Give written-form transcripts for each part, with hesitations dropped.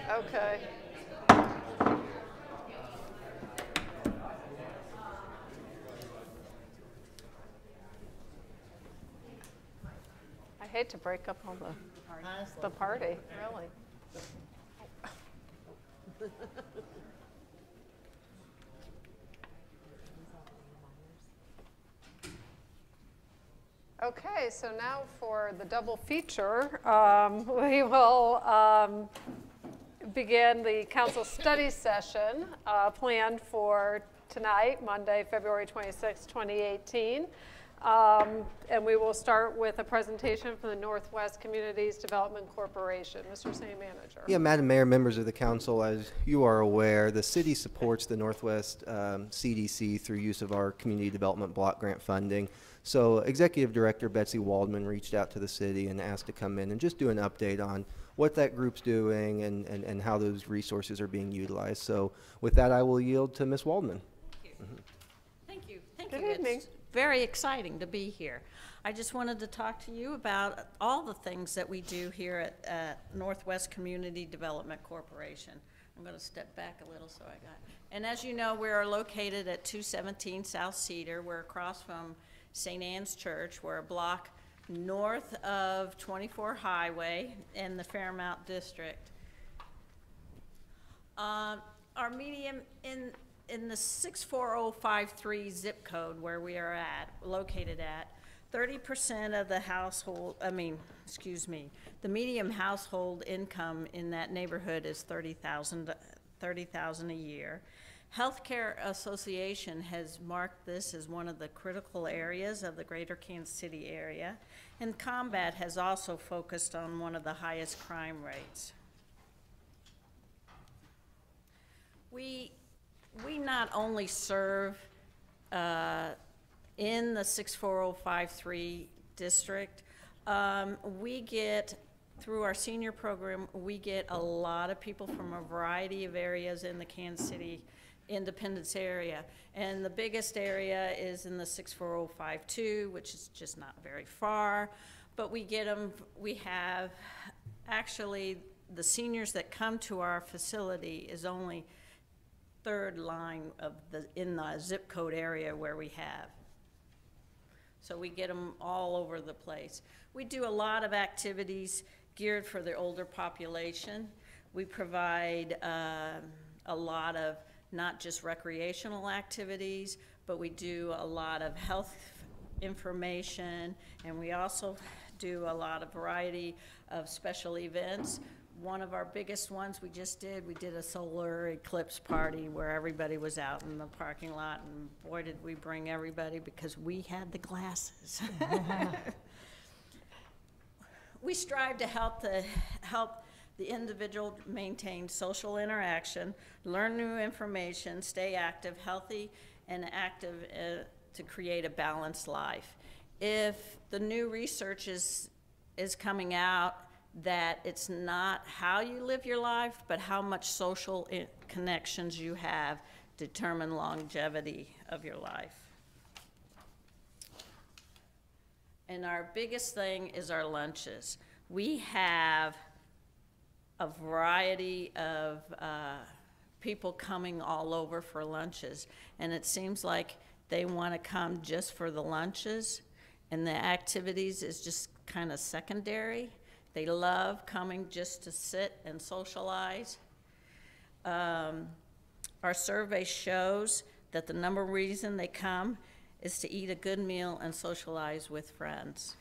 Okay. I hate to break up all the party, really. Okay, so now for the double feature, we will begin the council study session planned for tonight, Monday, February 26, 2018. And we will start with a presentation from the Northwest Communities Development Corporation. Mr. City Manager. Yeah, Madam Mayor, members of the council, as you are aware, the city supports the Northwest CDC through use of our community development block grant funding. So Executive Director Betsy Waldman reached out to the city and asked to come in and just do an update on what that group's doing and how those resources are being utilized. So with that, I will yield to Ms. Waldman. Thank you. Thank Good you. evening. It's very exciting to be here. I just wanted to talk to you about all the things that we do here at Northwest Community Development Corporation. I'm going to step back a little so I got. And as you know, we are located at 217 South Cedar. We're across from St. Anne's Church. We're a block north of 24 Highway in the Fairmount District. Our medium in the 64053 zip code where we are located at, 30% of the household, the medium household income in that neighborhood is $30,000 a year. Healthcare Association has marked this as one of the critical areas of the greater Kansas City area, and Combat has also focused on one of the highest crime rates. We not only serve in the 64053 district, we get, through our senior program, we get a lot of people from a variety of areas in the Kansas City Independence area. And the biggest area is in the 64052, which is just not very far. But we get them, we have, actually, the seniors that come to our facility is only third line of in the zip code area where we have. So we get them all over the place. We do a lot of activities geared for the older population. We provide a lot of not just recreational activities, but we do a lot of health information, and we also do a lot of variety of special events. One of our biggest ones we did a solar eclipse party where everybody was out in the parking lot, and boy did we bring everybody because we had the glasses. We strive to help the individual maintain social interaction, learn new information, stay active, healthy, and active to create a balanced life. If the new research is coming out that it's not how you live your life, but how much social connections you have determine longevity of your life. And our biggest thing is our lunches. We have a variety of people coming all over for lunches, and it seems like they want to come just for the lunches, and the activities is just kind of secondary. They love coming just to sit and socialize. Our survey shows that the number one reason they come is to eat a good meal and socialize with friends.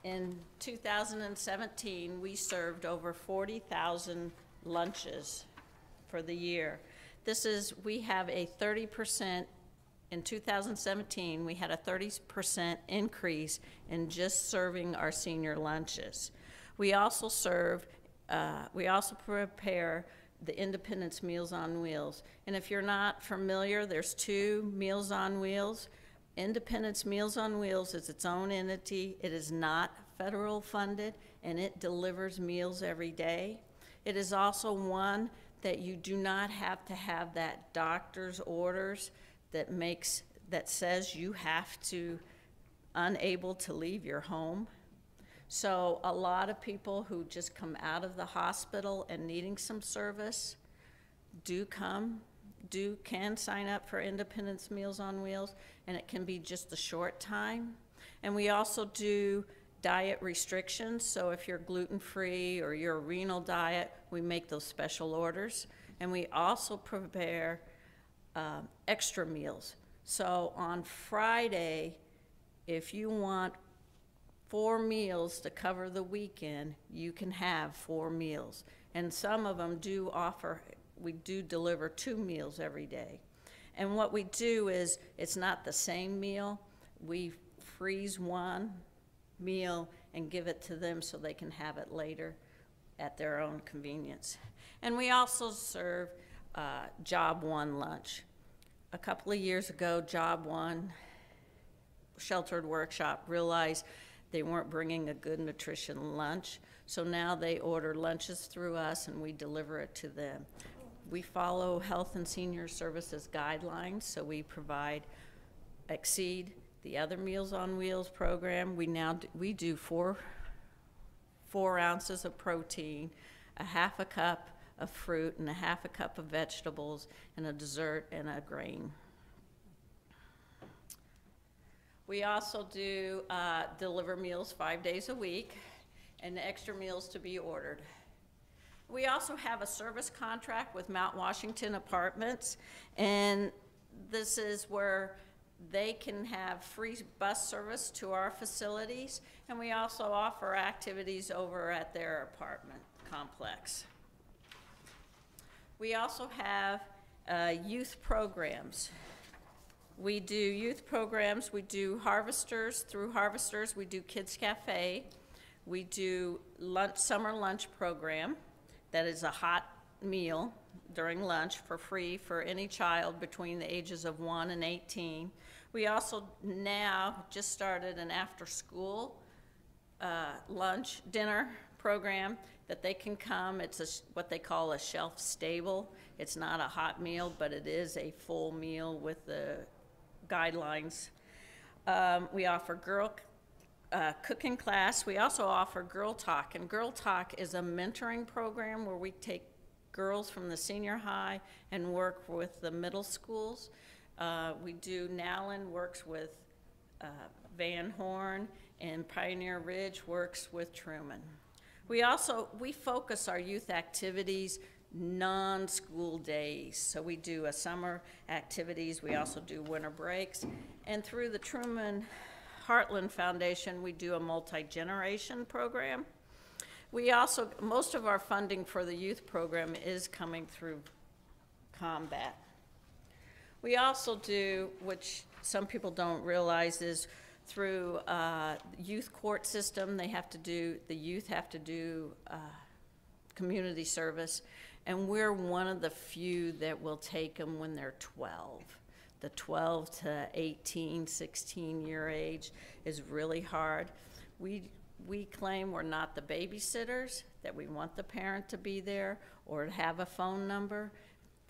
In 2017, we served over 40,000 lunches for the year. We have a 30%, in 2017, we had a 30% increase in just serving our senior lunches. We also prepare the Independence Meals on Wheels. And if you're not familiar, there's two Meals on Wheels. Independence Meals on Wheels is its own entity. It is not federal funded, and it delivers meals every day. It is also one that you do not have to have that doctor's orders that says you have to unable to leave your home. So a lot of people who just come out of the hospital and needing some service can sign up for Independence Meals on Wheels, and it can be just a short time. And we also do diet restrictions, so if you're gluten-free or you're a renal diet, we make those special orders. And we also prepare extra meals. So on Friday, if you want 4 meals to cover the weekend, you can have 4 meals. And some of them do offer, we do deliver 2 meals every day. And what we do is, it's not the same meal. We freeze one meal and give it to them so they can have it later at their own convenience. And we also serve Job One lunch. A couple of years ago, Job One Sheltered Workshop realized they weren't bringing a good nutrition lunch, so now they order lunches through us and we deliver it to them. We follow Health and Senior Services guidelines, so we exceed the other Meals on Wheels program. We do 4 ounces of protein, a half a cup of fruit, and a half a cup of vegetables, and a dessert and a grain. We also do deliver meals 5 days a week, and extra meals to be ordered. We also have a service contract with Mount Washington Apartments, and this is where they can have free bus service to our facilities, and we also offer activities over at their apartment complex. We also have youth programs. We do youth programs, we do Harvesters. Through Harvesters, we do Kids Cafe. We do summer lunch program. That is a hot meal during lunch for free for any child between the ages of 1 and 18. We also now just started an after-school dinner program that they can come. It's what they call a shelf stable. It's not a hot meal, but it is a full meal with the guidelines. We offer cooking class. We also offer Girl Talk, and Girl Talk is a mentoring program where we take girls from the senior high and work with the middle schools. Nowlin works with Van Horn, and Pioneer Ridge works with Truman. We focus our youth activities non-school days. So we do a summer activities, we also do winter breaks, and through the Truman Heartland Foundation, we do a multi-generation program. Most of our funding for the youth program is coming through combat. We also do, which some people don't realize, is through youth court system, the youth have to do community service, and we're one of the few that will take them when they're 12. The 12 to 18, 16-year age is really hard. We claim we're not the babysitters, that we want the parent to be there or to have a phone number,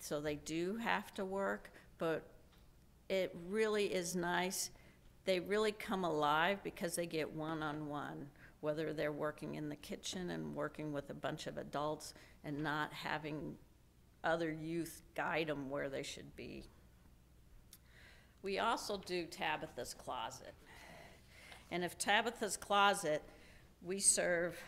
so they do have to work, but it really is nice. They really come alive because they get one-on-one, whether they're working in the kitchen and working with a bunch of adults and not having other youth guide them where they should be. We also do Tabitha's Closet. And if Tabitha's Closet, we serve,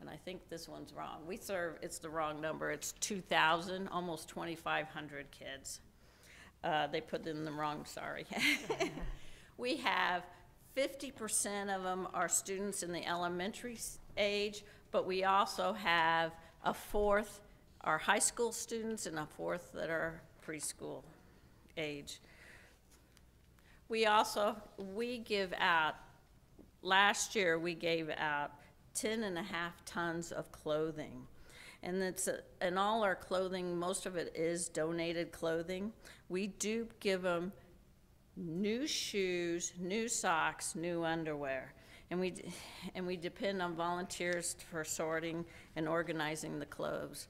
and I think this one's wrong, it's the wrong number, it's 2,000, almost 2,500 kids. They put in the wrong, sorry. We have 50% of them are students in the elementary age, but we also have a fourth are high school students and a fourth that are preschool age. We give out, last year we gave out 10.5 tons of clothing. And all our clothing, most of it is donated clothing. We do give them new shoes, new socks, new underwear. And we depend on volunteers for sorting and organizing the clothes.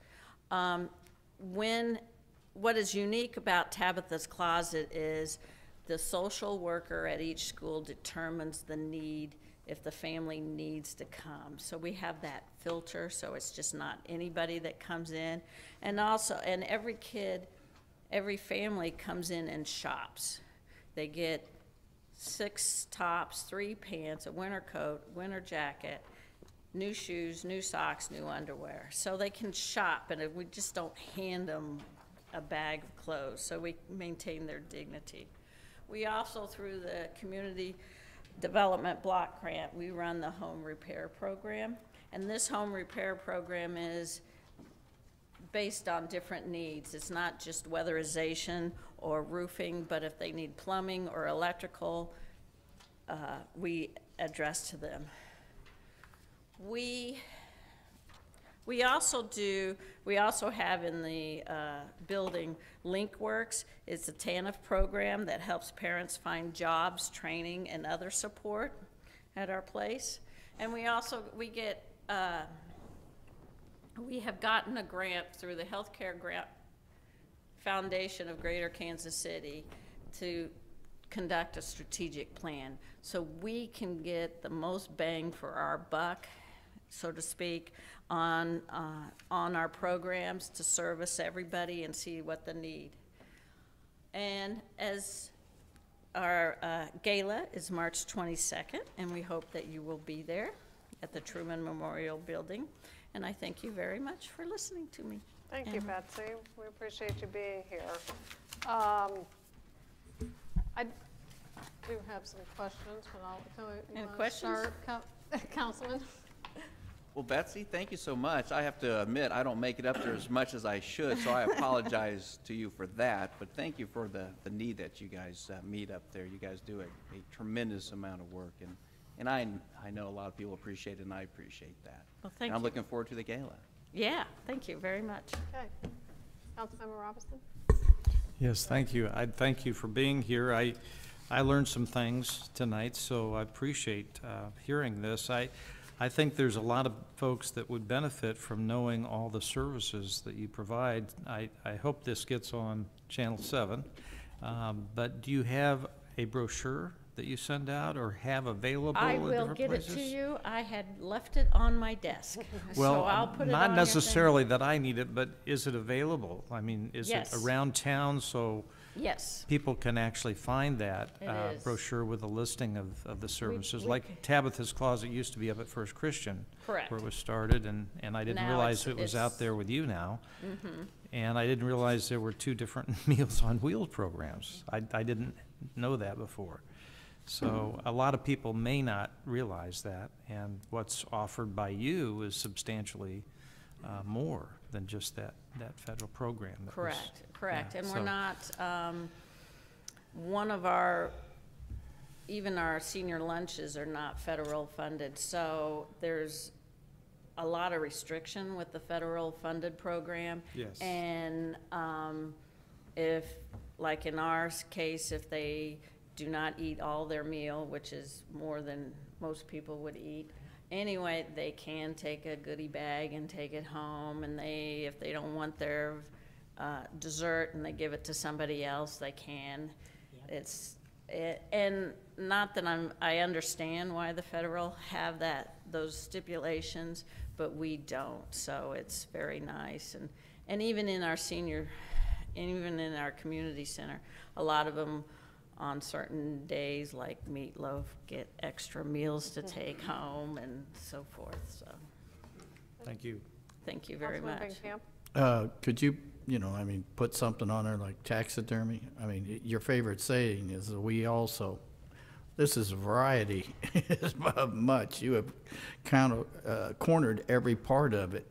What is unique about Tabitha's Closet is the social worker at each school determines the need if the family needs to come. So we have that filter, so it's just not anybody that comes in. And also, and every kid, every family comes in and shops. They get 6 tops, 3 pants, a winter coat, winter jacket, new shoes, new socks, new underwear. So they can shop, and we just don't hand them a bag of clothes, so we maintain their dignity. We also, through the Community Development Block Grant, we run the home repair program. And this home repair program is based on different needs. It's not just weatherization or roofing, but if they need plumbing or electrical, we address to them. We also have in the building LinkWorks. It's a TANF program that helps parents find jobs, training, and other support at our place. And we have gotten a grant through the Healthcare Grant Foundation of Greater Kansas City to conduct a strategic plan, so we can get the most bang for our buck, so to speak, on our programs to service everybody and see what they need. And as our gala is March 22nd, and we hope that you will be there at the Truman Memorial Building. And I thank you very much for listening to me. Thank you, Betsy. We appreciate you being here. I do have some questions, but Any questions? Start, Councilman? Well, Betsy, thank you so much. I have to admit, I don't make it up there as much as I should, so I apologize to you for that. But thank you for the need that you guys meet up there. You guys do a tremendous amount of work, and I know a lot of people appreciate it, and I appreciate that. Well, thank and I'm you. looking forward to the gala. Yeah, thank you very much. Okay. Councilmember Robinson? Yes, thank you. I thank you for being here. I learned some things tonight, so I appreciate hearing this. I think there's a lot of folks that would benefit from knowing all the services that you provide. I hope this gets on Channel 7. But do you have a brochure that you send out or have available I in will different get places? it to you. I had left it on my desk, Well, so I'll put it on not your necessarily that I need it, but is it available? I mean, is Yes. it around town so thing. Yes. people can actually find that It is. brochure with a listing of the services? we- Like Tabitha's Closet used to be up at First Christian. Correct. Where it was started, and I didn't Now realize it's- it was out it's- there with you now. Mm-hmm. And I didn't realize there were 2 different Meals on Wheels programs. I didn't know that before. So a lot of people may not realize that, and what's offered by you is substantially more than just that federal program. that was- Correct. yeah, And so- we're not, even our senior lunches are not federal funded, so there's a lot of restriction with the federal funded program. Yes. And if, like in our case, if they do not eat all their meal, which is more than most people would eat, anyway, they can take a goodie bag and take it home, and if they don't want their dessert and they give it to somebody else, they can. And not that I understand why the federal have those stipulations, but we don't, so it's very nice. And even in our even in our community center, a lot of them on certain days, like Meatloaf, get extra meals to take home and so forth, so, Thank you. thank you very Councilman much. Camp? Could you, put something on there like taxidermy? I mean, your favorite saying is we also. This is variety as much. You have cornered every part of it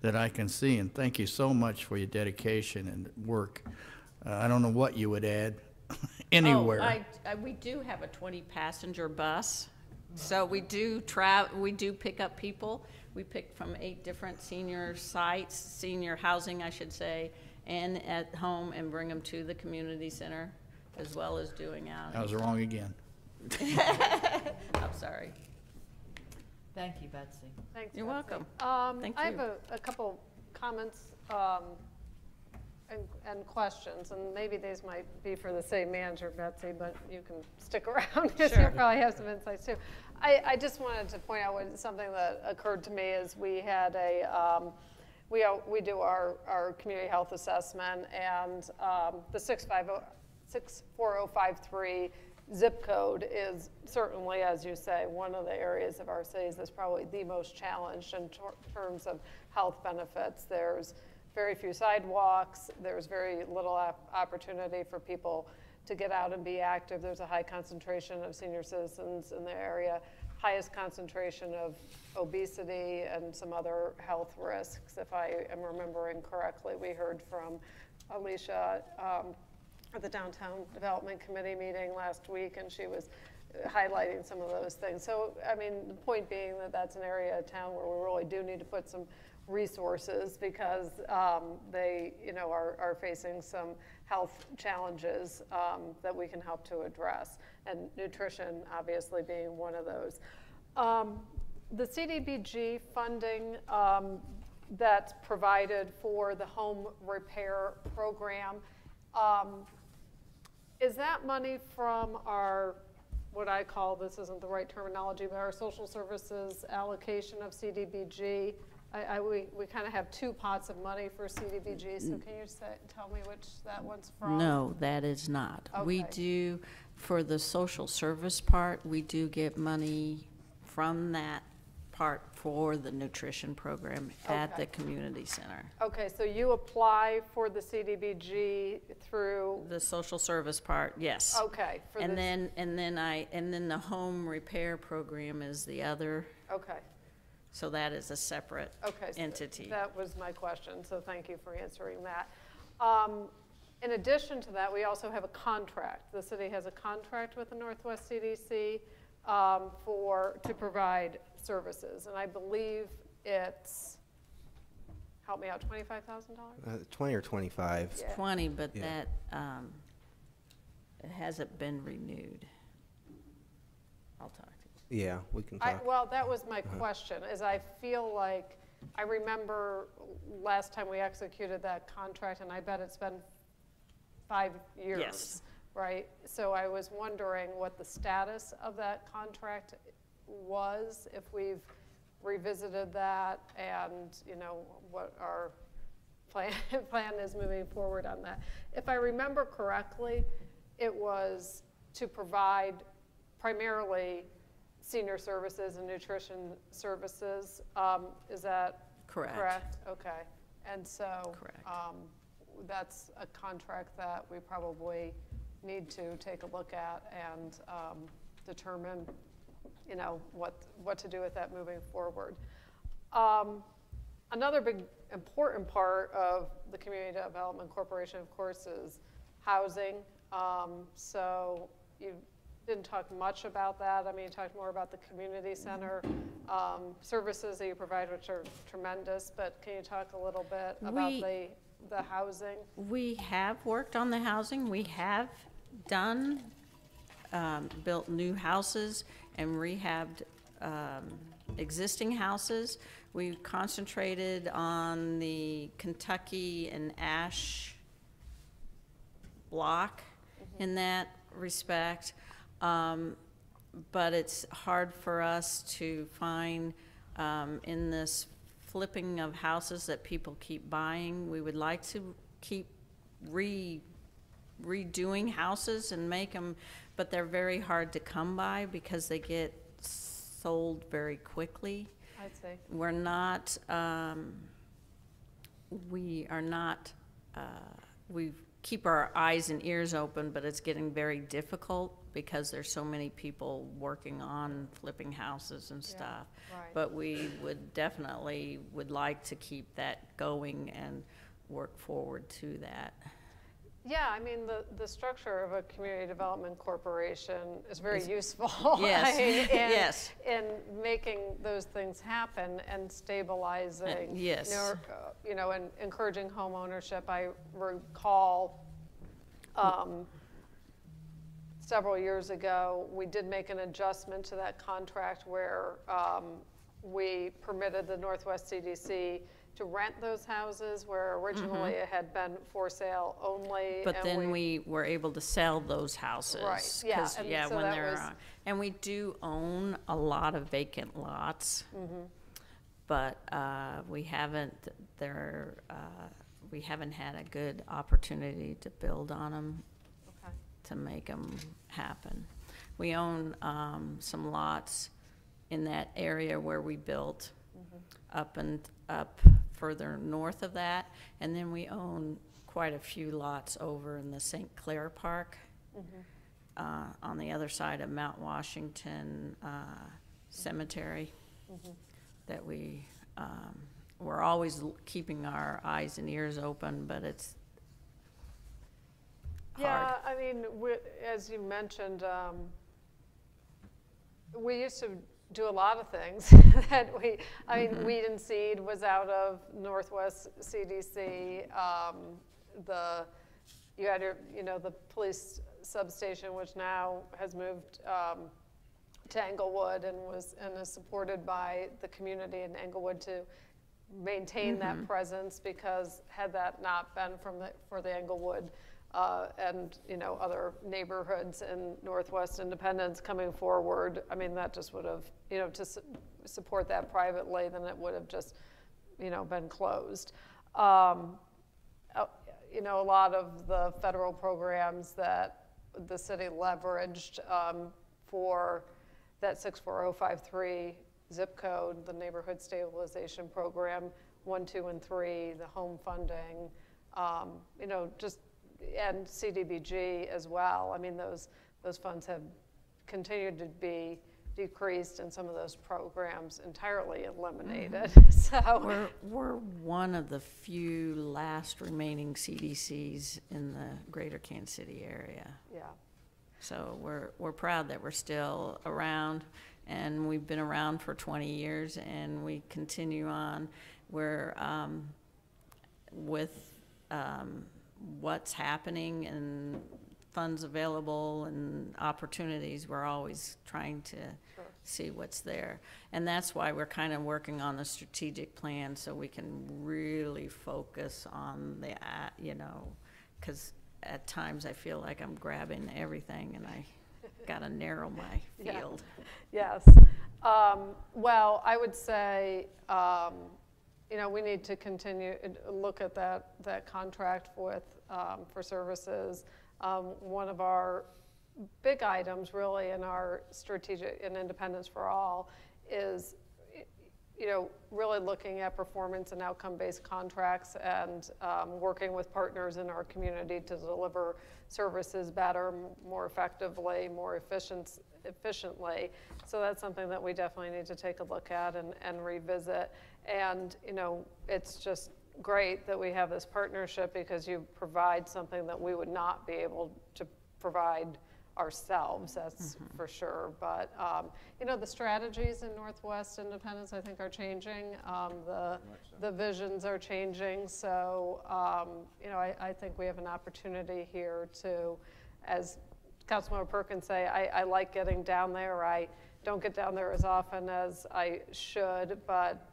that I can see, and thank you so much for your dedication and work. I don't know what you would add anywhere. Oh, we do have a 20-passenger bus, so we do pick up people. We pick from 8 different senior sites, senior housing, I should say, and at home, and bring them to the community center, as well as doing out. I was wrong again. I'm sorry. Thank you, Betsy. Thanks, You're Betsy. welcome. Thank I have you. a couple comments and questions, and maybe these might be for the city manager, Betsy, but you can stick around because you Sure. probably have some insights too. I just wanted to point out something that occurred to me is we had we do our community health assessment, and the 64053 zip code is certainly, as you say, one of the areas of our cities that's probably the most challenged in terms of health benefits. There's very few sidewalks. There's very little opportunity for people to get out and be active. There's a high concentration of senior citizens in the area, highest concentration of obesity and some other health risks. If I am remembering correctly, we heard from Alicia at the Downtown Development Committee meeting last week, and she was highlighting some of those things. So, I mean, the point being that that's an area of town where we really do need to put some resources because they, are facing some health challenges that we can help to address, and nutrition obviously being one of those. The CDBG funding that's provided for the home repair program, is that money from our, what I call, this isn't the right terminology, but our social services allocation of CDBG? We kind of have two pots of money for CDBG, so can you tell me which that one's from? No, that is not. Okay. We do, for the social service part, we do get money from that part for the nutrition program at Okay. the community center. Okay, so you apply for the CDBG through, The social service part, yes. okay. For And this- then the home repair program is the other, Okay, so that is a separate okay. So entity. that was my question, so thank you for answering that. In addition to that, we also have a contract. The city has a contract with the Northwest CDC to provide services, and I believe it's, help me out, $25,000? 20 or 25. Yeah. 20, but Yeah. that, it hasn't been renewed. I'll talk to you. Yeah, we can talk. Well, that was my question, is I feel like, I remember last time we executed that contract, and I bet it's been 5 years. Yes. Right? So I was wondering what the status of that contract was, if we've revisited that, and, what our plan is moving forward on that. If I remember correctly, it was to provide primarily senior services and nutrition services. Is that correct? Okay. And so Correct. that's a contract that we probably need to take a look at and determine, what to do with that moving forward. Another big important part of the Community Development Corporation, of course, is housing. So you didn't talk much about that. I mean, you talked more about the community center services that you provide, which are tremendous, but can you talk a little bit about the housing? We have worked on the housing. We have done, built new houses and rehabbed existing houses. We concentrated on the Kentucky and Ash block in that respect. But it's hard for us to find in this flipping of houses that people keep buying. We would like to keep redoing houses and make them, but they're very hard to come by because they get sold very quickly. I'd say. We're not, we keep our eyes and ears open, but it's getting very difficult because there's so many people working on flipping houses and stuff. Right. But we would like to keep that going and work forward to that. Yeah, I mean, the structure of a community development corporation is very useful. Yes, right? yes. In making those things happen and stabilizing. Yes. And encouraging home ownership. I recall several years ago, we did make an adjustment to that contract where we permitted the Northwest CDC to rent those houses where originally it had been for sale only. But and then we were able to sell those houses. Right, yeah, 'cause, and yeah, so when that they're was- on. And we do own a lot of vacant lots. But we haven't had a good opportunity to build on them, Okay. to make them happen. We own some lots in that area where we built, up further north of that, and then we own quite a few lots over in the St. Clair Park, on the other side of Mount Washington Cemetery, that we're always keeping our eyes and ears open, but it's hard. Yeah, I mean, as you mentioned, we used to do a lot of things that Weed and Seed was out of Northwest CDC. You had the police substation, which now has moved to Englewood and is supported by the community in Englewood to maintain that presence, because had that not been for the Englewood and other neighborhoods in Northwest Independence coming forward, I mean, that just would have, to support that privately, then it would have just, been closed. A lot of the federal programs that the city leveraged for that 64053 zip code, the neighborhood stabilization program, 1, 2, and 3, the home funding, and CDBG as well. I mean, those funds have continued to be decreased, and some of those programs entirely eliminated. So We're one of the few last remaining CDCs in the greater Kansas City area. yeah. So we're proud that we're still around, and we've been around for 20 years, and we continue on. We're with what's happening and funds available and opportunities, we're always trying to see what's there. And that's why we're kind of working on the strategic plan, so we can really focus on the, because at times I feel like I'm grabbing everything and I gotta narrow my Yeah. field. Yes. Well, I would say, we need to continue to look at that contract for services. One of our big items really in our strategic and Independence for All is, really looking at performance and outcome-based contracts and working with partners in our community to deliver services better, more effectively, more efficiently. So that's something that we definitely need to take a look at and revisit. And, it's just great that we have this partnership, because you provide something that we would not be able to provide ourselves, that's for sure. But, the strategies in Northwest Independence, I think, are changing. The visions are changing. So, I think we have an opportunity here to, as Councilmember Perkins say, I like getting down there. I don't get down there as often as I should, but,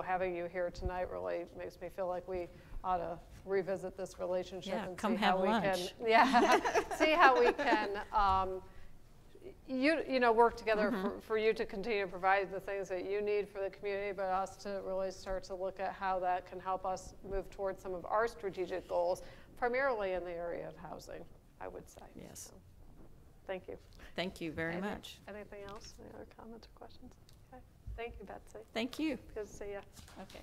having you here tonight really makes me feel like we ought to revisit this relationship and come see how have we lunch. can, see how we can, work together for you to continue to provide the things that you need for the community, but us to really start to look at how that can help us move towards some of our strategic goals, primarily in the area of housing, I would say. Yes. So, thank you. Thank you very much. Anything else? Any other comments or questions? Okay. Thank you, Betsy. Thank you. Good to see you. Okay.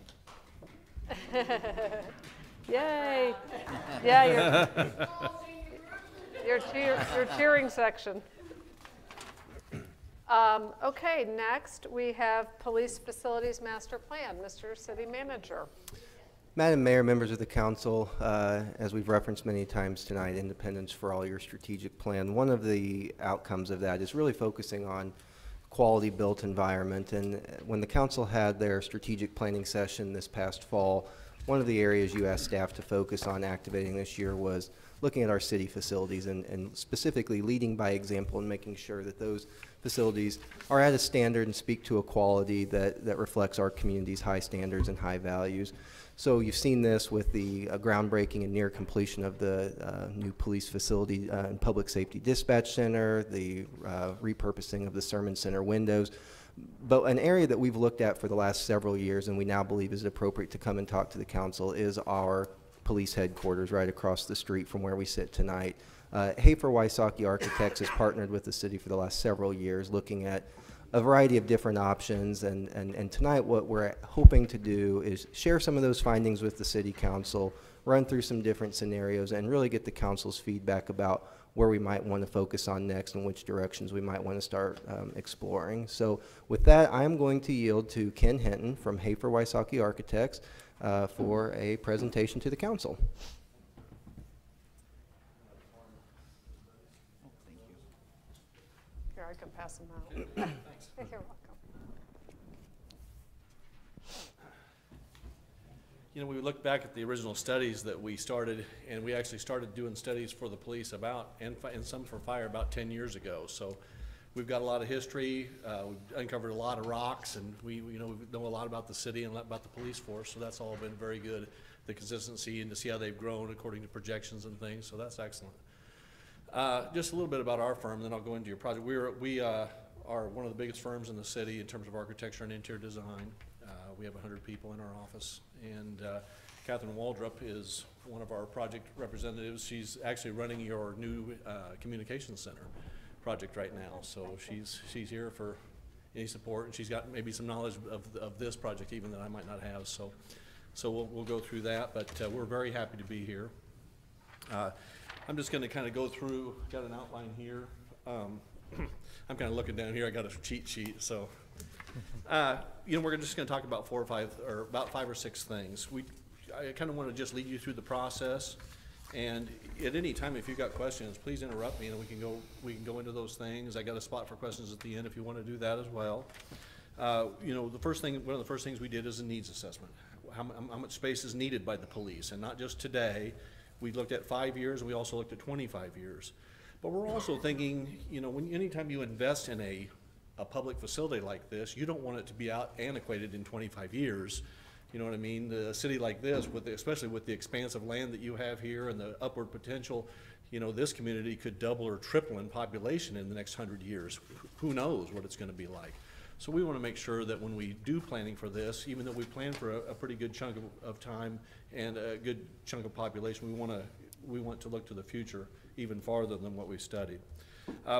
Yay. Yeah, your cheering section. Okay, next we have Police Facilities Master Plan. Mr. City Manager. Madam Mayor, members of the council, as we've referenced many times tonight, Independence for All, your strategic plan. One of the outcomes of that is really focusing on quality built environment. And when the council had their strategic planning session this past fall, one of the areas you asked staff to focus on activating this year was looking at our city facilities and specifically leading by example and making sure that those facilities are at a standard and speak to a quality that reflects our community's high standards and high values. So you've seen this with the groundbreaking and near completion of the new police facility and public safety dispatch center, the repurposing of the Sermon Center windows. But an area that we've looked at for the last several years and we now believe is appropriate to come and talk to the council is our police headquarters right across the street from where we sit tonight. Hafer Wysocki Architects has partnered with the city for the last several years looking at a variety of different options, and tonight what we're hoping to do is share some of those findings with the city council, run through some different scenarios, and really get the council's feedback about where we might want to focus on next and which directions we might want to start exploring. So with that, I'm going to yield to Ken Hinton from Hafer Wysocki Architects for a presentation to the council. Here, I can pass them out. Thanks. You're welcome. You know, we look back at the original studies that we started, and we actually started doing studies for the police about, and some for fire about 10 years ago. So we've got a lot of history. We've uncovered a lot of rocks, and we know a lot about the city and about the police force. So that's all been very good, the consistency and to see how they've grown according to projections and things. So that's excellent. Just a little bit about our firm, then I'll go into your project. We are one of the biggest firms in the city in terms of architecture and interior design. We have 100 people in our office, and Catherine Waldrop is one of our project representatives. She's actually running your new communications center project right now, so she's here for any support, and she's got maybe some knowledge of this project even that I might not have. So we'll go through that, but we're very happy to be here. I'm just going to kind of go through. Got an outline here. I'm kind of looking down here. I got a cheat sheet, so. We're just going to talk about about five or six things. I kind of want to just lead you through the process, and at any time, if you've got questions, please interrupt me, and we can go into those things. I got a spot for questions at the end if you want to do that as well. One of the first things we did is a needs assessment. How much space is needed by the police, and not just today. We looked at 5 years, and we also looked at 25 years. But we're also thinking, anytime you invest in a public facility like this, you don't want it to be antiquated in 25 years. You know what I mean? The city like this, especially with the expanse of land that you have here and the upward potential, this community could double or triple in population in the next 100 years. Who knows what it's going to be like? So we want to make sure that when we do planning for this, even though we plan for a pretty good chunk of time and a good chunk of population, we want to look to the future even farther than what we studied.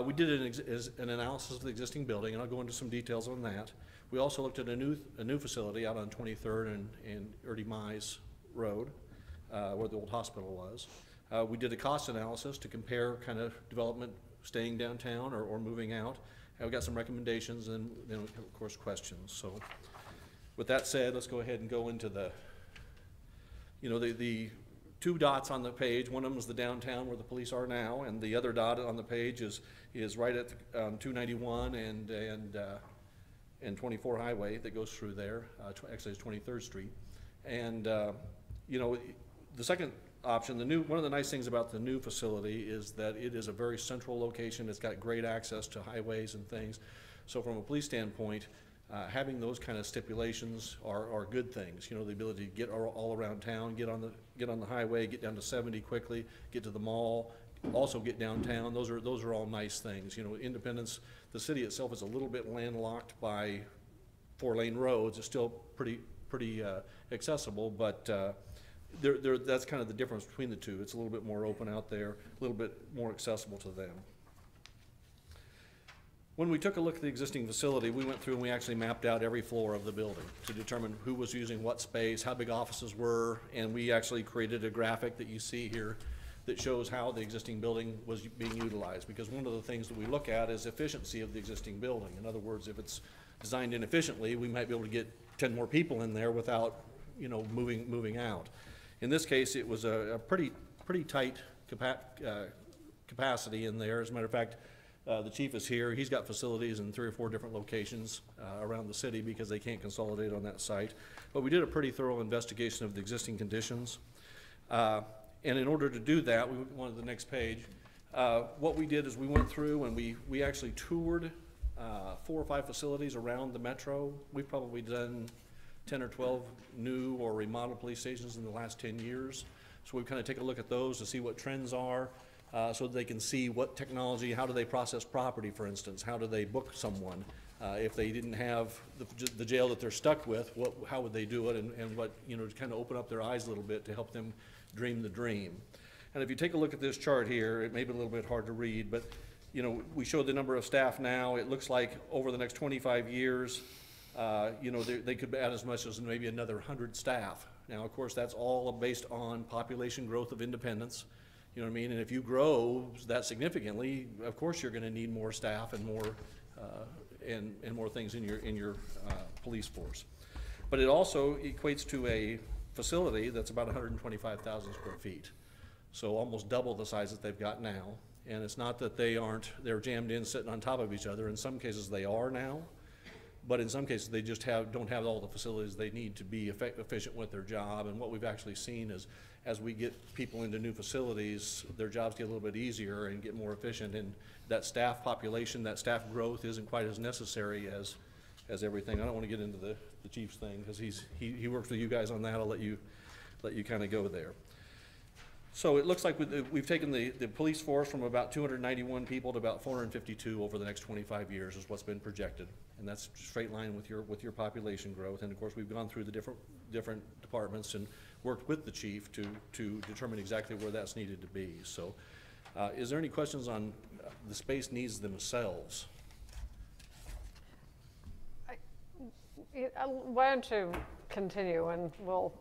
We did an analysis of the existing building, and I'll go into some details on that. We also looked at a new facility out on 23rd and Erdy Mize Road, where the old hospital was. We did a cost analysis to compare kind of development staying downtown or moving out. And we got some recommendations and then, of course, questions. So with that said, let's go ahead and go into the two dots on the page. One of them is the downtown where the police are now, and the other dot on the page is right at 291 and 24 Highway that goes through there. Actually, it's 23rd Street. And the second option, one of the nice things about the new facility is that it is a very central location. It's got great access to highways and things. So from a police standpoint, having those kind of stipulations are good things. The ability to get all around town, get on the highway, get down to 70 quickly, get to the mall, also get downtown. Those are all nice things. Independence, the city itself is a little bit landlocked by 4-lane roads. It's still pretty accessible, but that's kind of the difference between the two. It's a little bit more open out there, a little bit more accessible to them. When we took a look at the existing facility, we went through and we actually mapped out every floor of the building to determine who was using what space, how big offices were, and we actually created a graphic that you see here that shows how the existing building was being utilized. Because one of the things that we look at is efficiency of the existing building. In other words, if it's designed inefficiently, we might be able to get 10 more people in there without, moving out. In this case, it was a pretty tight capacity in there. As a matter of fact, The chief is here. He's got facilities in 3 or 4 different locations around the city because they can't consolidate on that site. But we did a pretty thorough investigation of the existing conditions. And in order to do that, we went to the next page. What we did is we went through and we actually toured 4 or 5 facilities around the metro. We've probably done 10 or 12 new or remodeled police stations in the last 10 years. So we kind of take a look at those to see what trends are, so that they can see what technology, how do they process property, for instance, how do they book someone? If they didn't have the jail that they're stuck with, how would they do it, and what, you know, to kind of open up their eyes a little bit to help them dream the dream. And if you take a look at this chart here, it may be a little bit hard to read, but you know, we showed the number of staff now. It looks like over the next 25 years, you know, they could add as much as maybe another 100 staff. Now, of course, that's all based on population growth of Independence. You know what I mean? And if you grow that significantly, of course, you're going to need more staff and more and more things in your police force. But it also equates to a facility that's about 125,000 square feet. So almost double the size that they've got now. And it's not that they're jammed in sitting on top of each other. In some cases they are now, but in some cases they just don't have all the facilities they need to be efficient with their job. And what we've actually seen is as we get people into new facilities, their jobs get a little bit easier and get more efficient, and that staff population, that staff growth isn't quite as necessary as everything. I don't want to get into the chief's thing because he works with you guys on that. I'll let you kind of go there. So it looks like we've taken the police force from about 291 people to about 452 over the next 25 years is what's been projected. And that's straight line with your population growth. And of course, we've gone through the different departments and worked with the chief to determine exactly where that's needed to be. So is there any questions on the space needs themselves? Why don't you continue and we'll,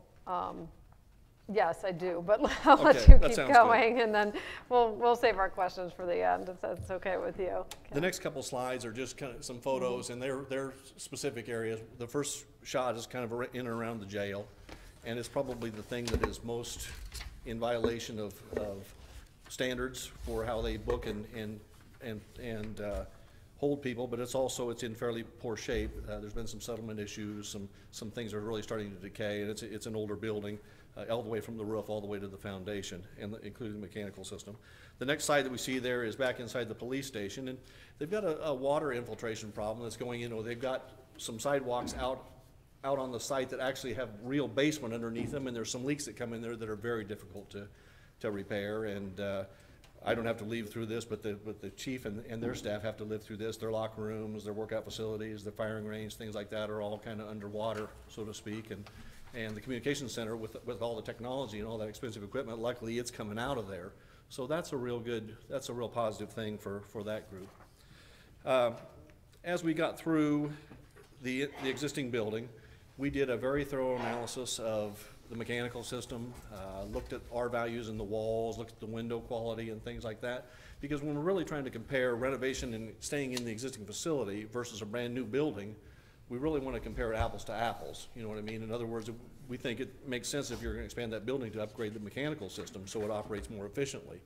yes, I do, but I'll let you keep going, and then we'll save our questions for the end, if that's okay with you. The next couple slides are just kind of some photos, and they're specific areas. The first shot is kind of in and around the jail, and it's probably the thing that is most in violation of standards for how they book and hold people, but it's in fairly poor shape. There's been some settlement issues, some things are really starting to decay, and it's an older building. All the way from the roof all the way to the foundation, and including the mechanical system. The next side that we see there is back inside the police station, and they've got a water infiltration problem that's going in. They've got some sidewalks out on the site that actually have real basement underneath them, and there's some leaks that come in there that are very difficult to repair. And I don't have to leave through this, but the chief and their staff have to live through this. Their locker rooms, their workout facilities, their firing range, things like that are all kind of underwater, so to speak. And the communication center with all the technology and all that expensive equipment, luckily it's coming out of there. So that's a real positive thing for that group. As we got through the existing building, we did a very thorough analysis of the mechanical system, looked at R values in the walls, looked at the window quality and things like that. Because when we're really trying to compare renovation and staying in the existing facility versus a brand new building, we really want to compare apples to apples, you know what I mean? In other words, we think it makes sense if you're going to expand that building to upgrade the mechanical system so it operates more efficiently.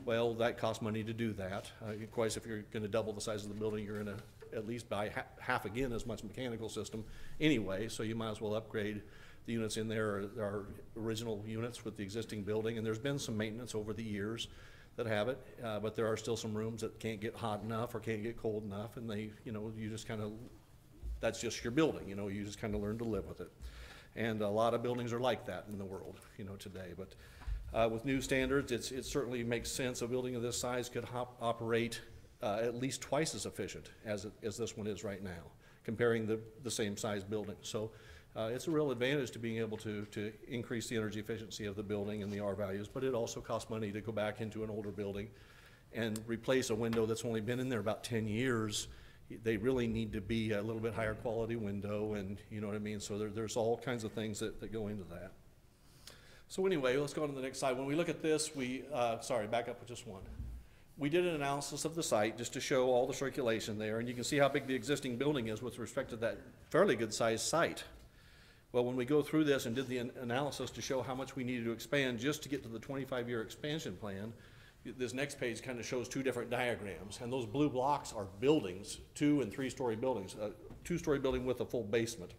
Well, that costs money to do that. Of course, if you're going to double the size of the building, you're going to at least buy half again as much mechanical system anyway, so you might as well upgrade the units in there are original units with the existing building, and there's been some maintenance over the years that have it, but there are still some rooms that can't get hot enough or can't get cold enough, and you just kind of, that's just your building, you just kind of learn to live with it. And a lot of buildings are like that in the world, today. But with new standards, it certainly makes sense. A building of this size could operate at least twice as efficient as this one is right now, comparing the same size building. So it's a real advantage to being able to increase the energy efficiency of the building and the R values, but it also costs money to go back into an older building and replace a window that's only been in there about 10 years. They really need to be a little bit higher quality window, and you know what I mean? So there's all kinds of things that go into that. So anyway, let's go on to the next slide. When we look at this, back up with just one. We did an analysis of the site just to show all the circulation there, and you can see how big the existing building is with respect to that fairly good sized site. Well, when we go through this and did the analysis to show how much we needed to expand just to get to the 25-year expansion plan, this next page kind of shows two different diagrams, and those blue blocks are buildings, 2- and 3-story buildings, a 2-story building with a full basement.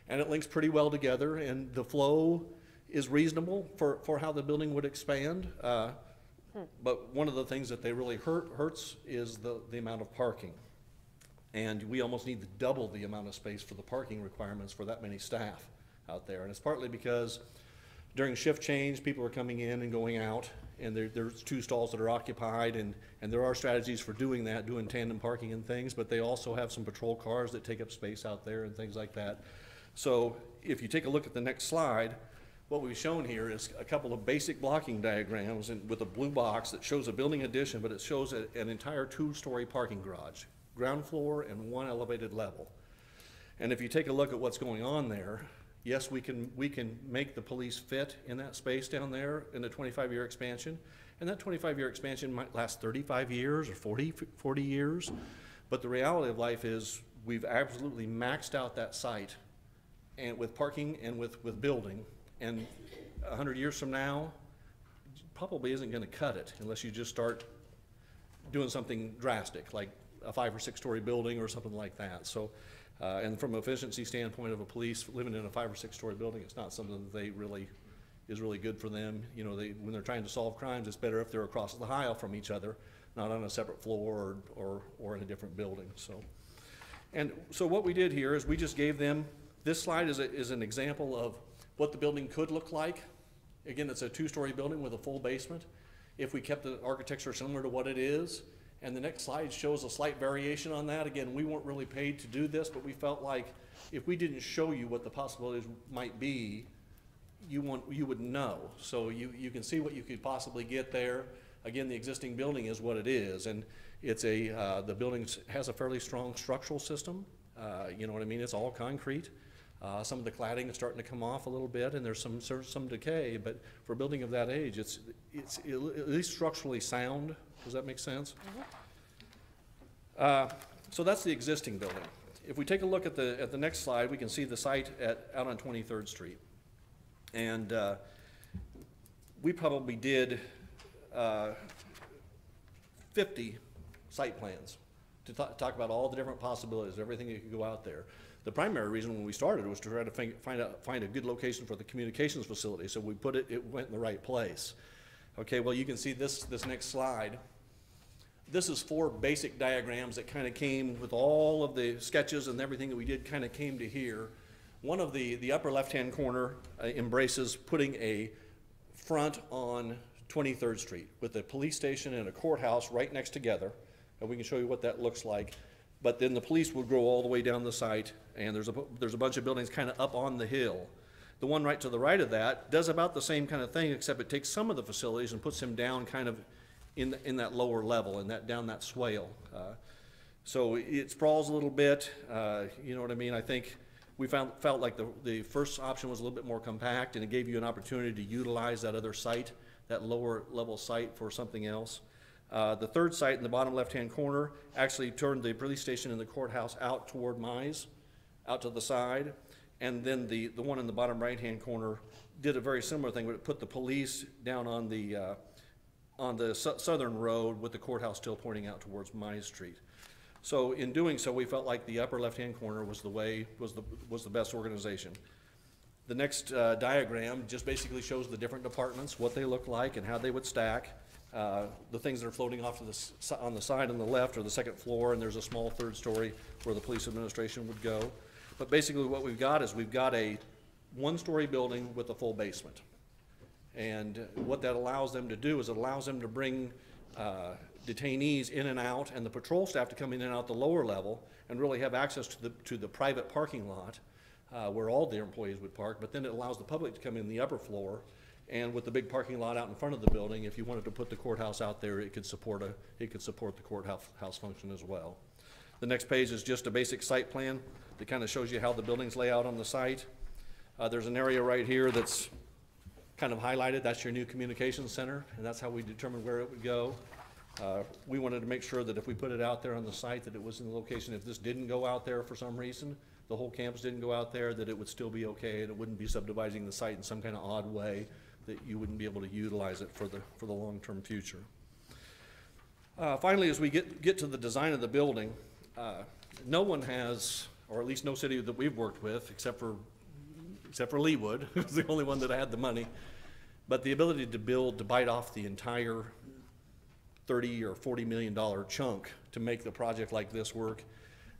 And it links pretty well together, and the flow is reasonable for how the building would expand. But one of the things that they really hurts is the amount of parking. And we almost need to double the amount of space for the parking requirements for that many staff out there. And it's partly because during shift change, people are coming in and going out, and there's 2 stalls that are occupied, and there are strategies for doing that, doing tandem parking and things, but they also have some patrol cars that take up space out there and things like that. So if you take a look at the next slide, what we've shown here is a couple of basic blocking diagrams with a blue box that shows a building addition, but it shows an entire 2-story parking garage, ground floor and 1 elevated level. And if you take a look at what's going on there, yes, we can make the police fit in that space down there in a 25-year expansion. And that 25-year expansion might last 35 years or 40 years. But the reality of life is we've absolutely maxed out that site, and with parking and with building. And 100 years from now, probably isn't going to cut it unless you just start doing something drastic, like a 5- or 6-story building or something like that. So, and from an efficiency standpoint of a police living in a 5- or 6-story building, it's not something that is really good for them. You know, when they're trying to solve crimes, it's better if they're across the aisle from each other, not on a separate floor or in a different building. So what we did here is we just gave them, this slide is an example of what the building could look like. Again, it's a 2-story building with a full basement. If we kept the architecture similar to what it is, and the next slide shows a slight variation on that. Again, we weren't really paid to do this, but we felt like if we didn't show you what the possibilities might be, you wouldn't know. So you can see what you could possibly get there. Again, the existing building is what it is, and it's the building has a fairly strong structural system. You know what I mean? It's all concrete. Some of the cladding is starting to come off a little bit, and there's some decay, but for a building of that age, it's at least structurally sound. Does that make sense? Mm-hmm. So that's the existing building. If we take a look at the next slide, we can see the site out on 23rd Street. And we probably did 50 site plans to talk about all the different possibilities, everything that could go out there. The primary reason when we started was to try to find a good location for the communications facility. So we it went in the right place. Okay, well, you can see this next slide. This is 4 basic diagrams that kind of came with all of the sketches and everything that we did kind of came to here. One of the upper left-hand corner embraces putting a front on 23rd Street with a police station and a courthouse right next together. And we can show you what that looks like. But then the police would go all the way down the site, and there's a bunch of buildings kind of up on the hill. The one right to the right of that does about the same kind of thing, except it takes some of the facilities and puts them down kind of in that lower level and down that swale. So it sprawls a little bit. You know what I mean? I think we felt like the first option was a little bit more compact, and it gave you an opportunity to utilize that other site, that lower level site, for something else. The third site in the bottom left-hand corner actually turned the police station and the courthouse out toward Mize, out to the side. And then the one in the bottom right-hand corner did a very similar thing, but it put the police down on the southern road with the courthouse still pointing out towards Mize Street. So in doing so, we felt like the upper left-hand corner was the best organization. The next diagram just basically shows the different departments, what they look like and how they would stack. The things that are floating off to on the side on the left are the second floor, and there's a small 3rd story where the police administration would go. But basically what we've got is we've got a 1-story building with a full basement. And what that allows them to do is it allows them to bring detainees in and out, and the patrol staff to come in and out the lower level and really have access to the private parking lot where all the employees would park. But then it allows the public to come in the upper floor. And with the big parking lot out in front of the building, if you wanted to put the courthouse out there, it could support the courthouse function as well. The next page is just a basic site plan that kind of shows you how the buildings lay out on the site. There's an area right here that's kind of highlighted. That's your new communications center, and that's how we determined where it would go. We wanted to make sure that if we put it out there on the site, that it was in the location. If this didn't go out there for some reason, the whole campus didn't go out there, that it would still be okay, and it wouldn't be subdividing the site in some kind of odd way. that you wouldn't be able to utilize it for the long-term future. Finally, as we get to the design of the building, no one has, or at least no city that we've worked with, except for Leawood, who's the only one that had the money, but the ability to bite off the entire $30 or $40 million chunk to make the project like this work.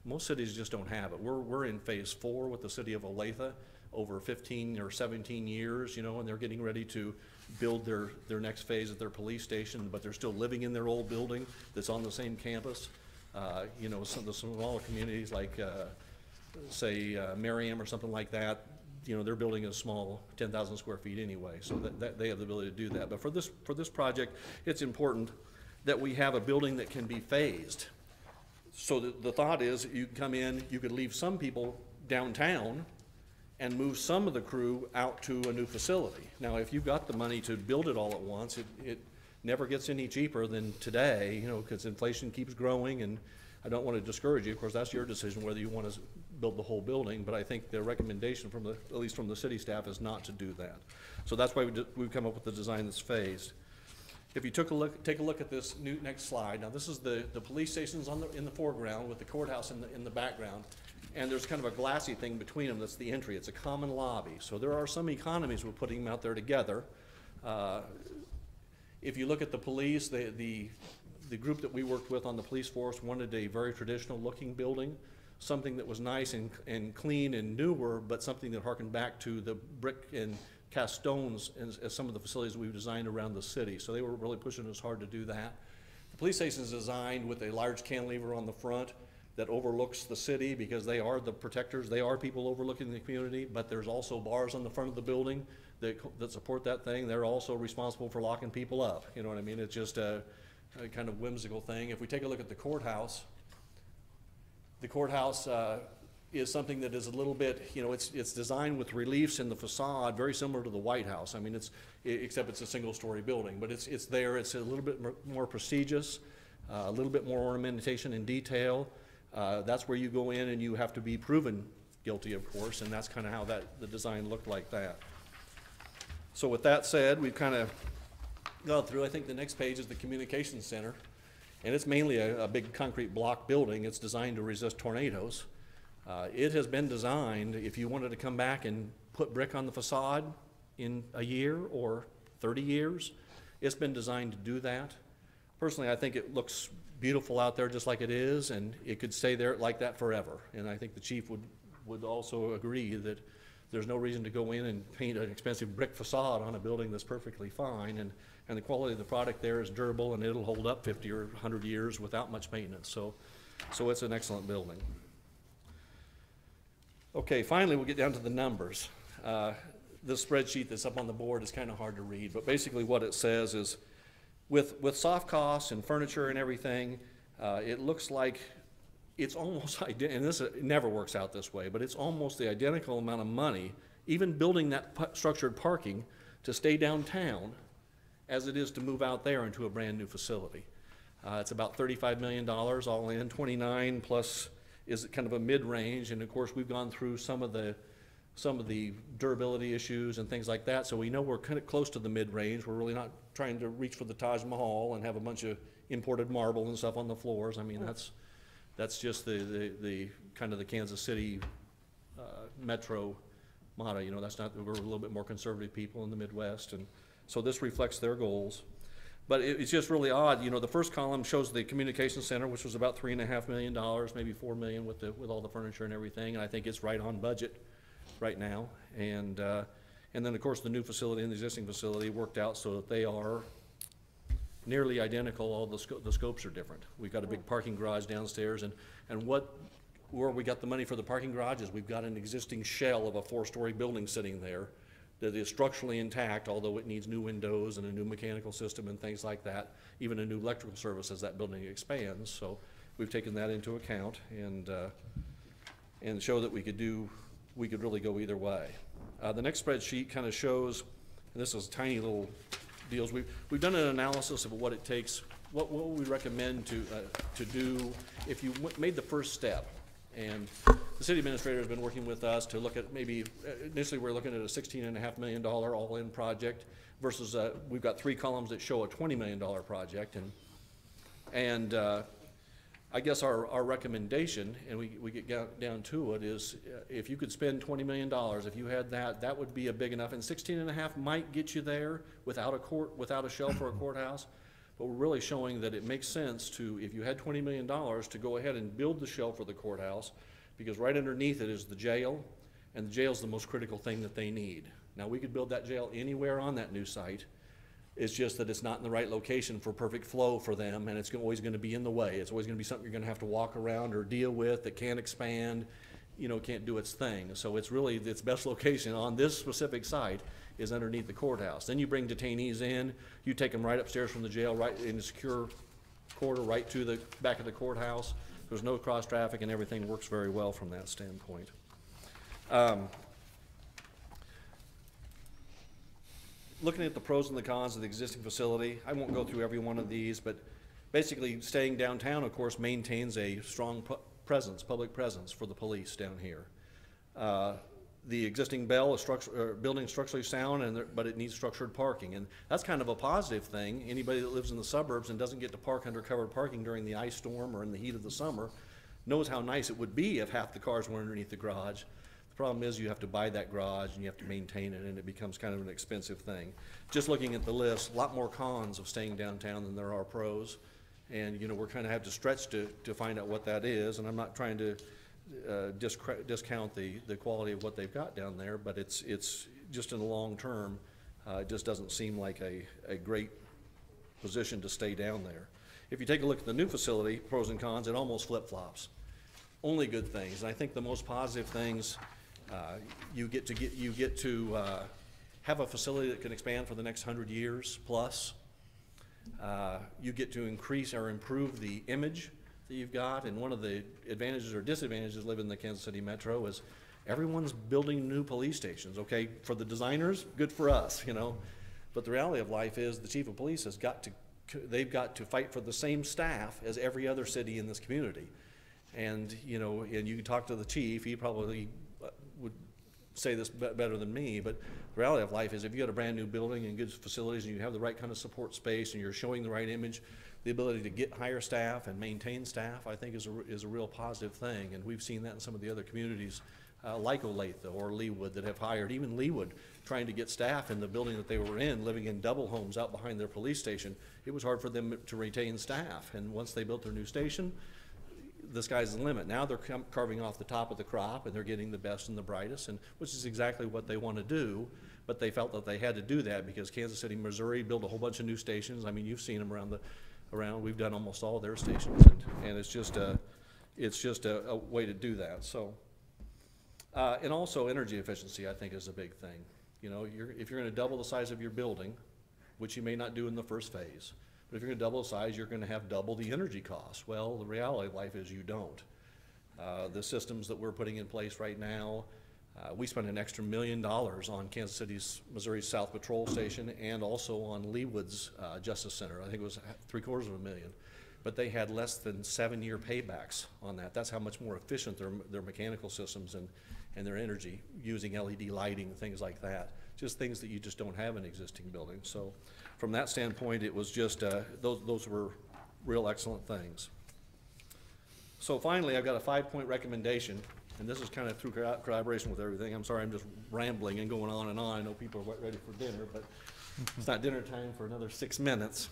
Most cities just don't have it. We're in phase 4 with the city of Olathe over 15 or 17 years, you know, and they're getting ready to build their next phase at their police station, but they're still living in their old building that's on the same campus. You know, some of the smaller communities like, say, Merriam or something like that, you know, they're building a small 10,000 square feet anyway, so that they have the ability to do that. But for this project, it's important that we have a building that can be phased. So the thought is you can come in, you could leave some people downtown and move some of the crew out to a new facility. Now, if you've got the money to build it all at once, it never gets any cheaper than today, you know, because inflation keeps growing, and I don't want to discourage you. Of course, that's your decision whether you want to build the whole building, but I think the recommendation from at least from the city staff is not to do that. So that's why we've come up with the design that's phased. If you take a look at this next slide, now this is the police stations in the foreground with the courthouse in the background, and there's kind of a glassy thing between them that's the entry. It's a common lobby. So there are some economies with putting them out there together. If you look at the police, the group that we worked with on the police force wanted a very traditional looking building, something that was nice and clean and newer, but something that harkened back to the brick and cast stones as some of the facilities we've designed around the city. So they were really pushing us hard to do that. The police station is designed with a large cantilever on the front that overlooks the city because they are the protectors. They are people overlooking the community, but there's also bars on the front of the building that support that thing. They're also responsible for locking people up. You know what I mean? It's just a kind of whimsical thing. If we take a look at the courthouse is something that is a little bit, you know, it's designed with reliefs in the facade, very similar to the White House. I mean, except it's a single-story building, but it's there. It's a little bit more prestigious, a little bit more ornamentation and detail. That's where you go in and you have to be proven guilty, of course, and that's kind of how the design looked like that. So with that said, we've kind of gone through. I think the next page is the communications center, and it's mainly a big concrete block building. It's designed to resist tornadoes. It has been designed, if you wanted to come back and put brick on the facade in a year or 30 years, it's been designed to do that. Personally, I think it looks beautiful out there just like it is, and it could stay there like that forever. And I think the chief would also agree that there's no reason to go in and paint an expensive brick facade on a building that's perfectly fine, and the quality of the product there is durable, and it'll hold up 50 or 100 years without much maintenance. So it's an excellent building. Okay, finally we'll get down to the numbers. This spreadsheet that's up on the board is kind of hard to read, but basically what it says is with soft costs and furniture and everything, it looks like it's almost, and it never works out this way, but it's almost the identical amount of money, even building that structured parking to stay downtown as it is to move out there into a brand new facility. It's about $35 million all in, 29 plus is kind of a mid-range, and of course we've gone through some of the durability issues and things like that, so we know we're kind of close to the mid-range. We're really not trying to reach for the Taj Mahal and have a bunch of imported marble and stuff on the floors. I mean, that's just the kind of the Kansas City metro motto. You know, that's not, we're a little bit more conservative people in the Midwest, and so this reflects their goals. But it's just really odd. You know, the first column shows the communication center, which was about $3.5 million, maybe $4 million with all the furniture and everything, and I think it's right on budget right now. And then of course the new facility and the existing facility worked out so that they are nearly identical. All the scopes are different. We've got a big parking garage downstairs, and where we got the money for the parking garage is we've got an existing shell of a 4-story building sitting there that is structurally intact, although it needs new windows and a new mechanical system and things like that, even a new electrical service as that building expands. So we've taken that into account and show that we could really go either way. The next spreadsheet kind of shows, and this is tiny little deals. We've done an analysis of what it takes, what we recommend to do if you made the first step And the city administrator has been working with us to look at maybe, initially we're looking at a $16.5 million all-in project versus, we've got 3 columns that show a $20 million project. And I guess our recommendation, and we get down to it, is if you could spend $20 million, if you had that, that would be a big enough, and 16.5 might get you there without a shell for a courthouse. But we're really showing that it makes sense to, if you had $20 million, to go ahead and build the shell for the courthouse, because right underneath it is the jail, and the jail's the most critical thing that they need. Now, we could build that jail anywhere on that new site. It's just that it's not in the right location for perfect flow for them, and it's always going to be in the way. It's always going to be something you're going to have to walk around or deal with that can't expand, you know, can't do its thing. So it's really, its best location on this specific site is underneath the courthouse. Then you bring detainees in, you take them right upstairs from the jail, right in a secure corridor, right to the back of the courthouse. There's no cross traffic, and everything works very well from that standpoint. Looking at the pros and the cons of the existing facility, I won't go through every one of these, but basically staying downtown, of course, maintains a strong public presence for the police down here. The existing building is structurally sound, but it needs structured parking, and that's kind of a positive thing. Anybody that lives in the suburbs and doesn't get to park under covered parking during the ice storm or in the heat of the summer knows how nice it would be if half the cars were underneath the garage. The problem is you have to buy that garage and you have to maintain it, and it becomes kind of an expensive thing. Just looking at the list, a lot more cons of staying downtown than there are pros, and you know, we're kind of have to stretch to find out what that is, and I'm not trying to discount the quality of what they've got down there, but it's just in the long term, it just doesn't seem like a great position to stay down there. If you take a look at the new facility, pros and cons, it almost flip-flops. Only good things, and I think the most positive things, you get to have a facility that can expand for the next 100 years plus. You get to increase or improve the image that you've got, and one of the advantages or disadvantages of living in the Kansas City Metro is everyone's building new police stations. Okay, for the designers, good for us, you know, but the reality of life is the chief of police has they've got to fight for the same staff as every other city in this community. And you know, and you can talk to the chief, he probably would say this better than me, but the reality of life is if you got a brand new building and good facilities and you have the right kind of support space and you're showing the right image, the ability to hire staff and maintain staff, I think is a real positive thing. And we've seen that in some of the other communities like Olathe or Leawood that have hired, even Leawood, trying to get staff in the building that they were in, living in double homes out behind their police station. It was hard for them to retain staff. And once they built their new station, the sky's the limit. Now they're carving off the top of the crop, and they're getting the best and the brightest, and which is exactly what they want to do. But they felt that they had to do that because Kansas City, Missouri built a whole bunch of new stations. I mean, you've seen them around. We've done almost all their stations, and it's just a way to do that. So, and also energy efficiency, I think, is a big thing. You know, if you're going to double the size of your building, which you may not do in the first phase, but if you're going to double the size, you're going to have double the energy costs. Well, the reality of life is you don't. The systems that we're putting in place right now, we spent an extra $1 million on Kansas City's Missouri South Patrol Station and also on Leawood's Justice Center. I think it was $750,000, but they had less than 7-year paybacks on that. That's how much more efficient their mechanical systems and their energy, using LED lighting, things like that. Just things that you just don't have in existing buildings. So from that standpoint, it was just, those were real excellent things. So finally, I've got a 5-point recommendation, and this is kind of through collaboration with everything. I'm sorry, I'm just rambling and going on and on. I know people are ready for dinner, but it's not dinner time for another 6 minutes.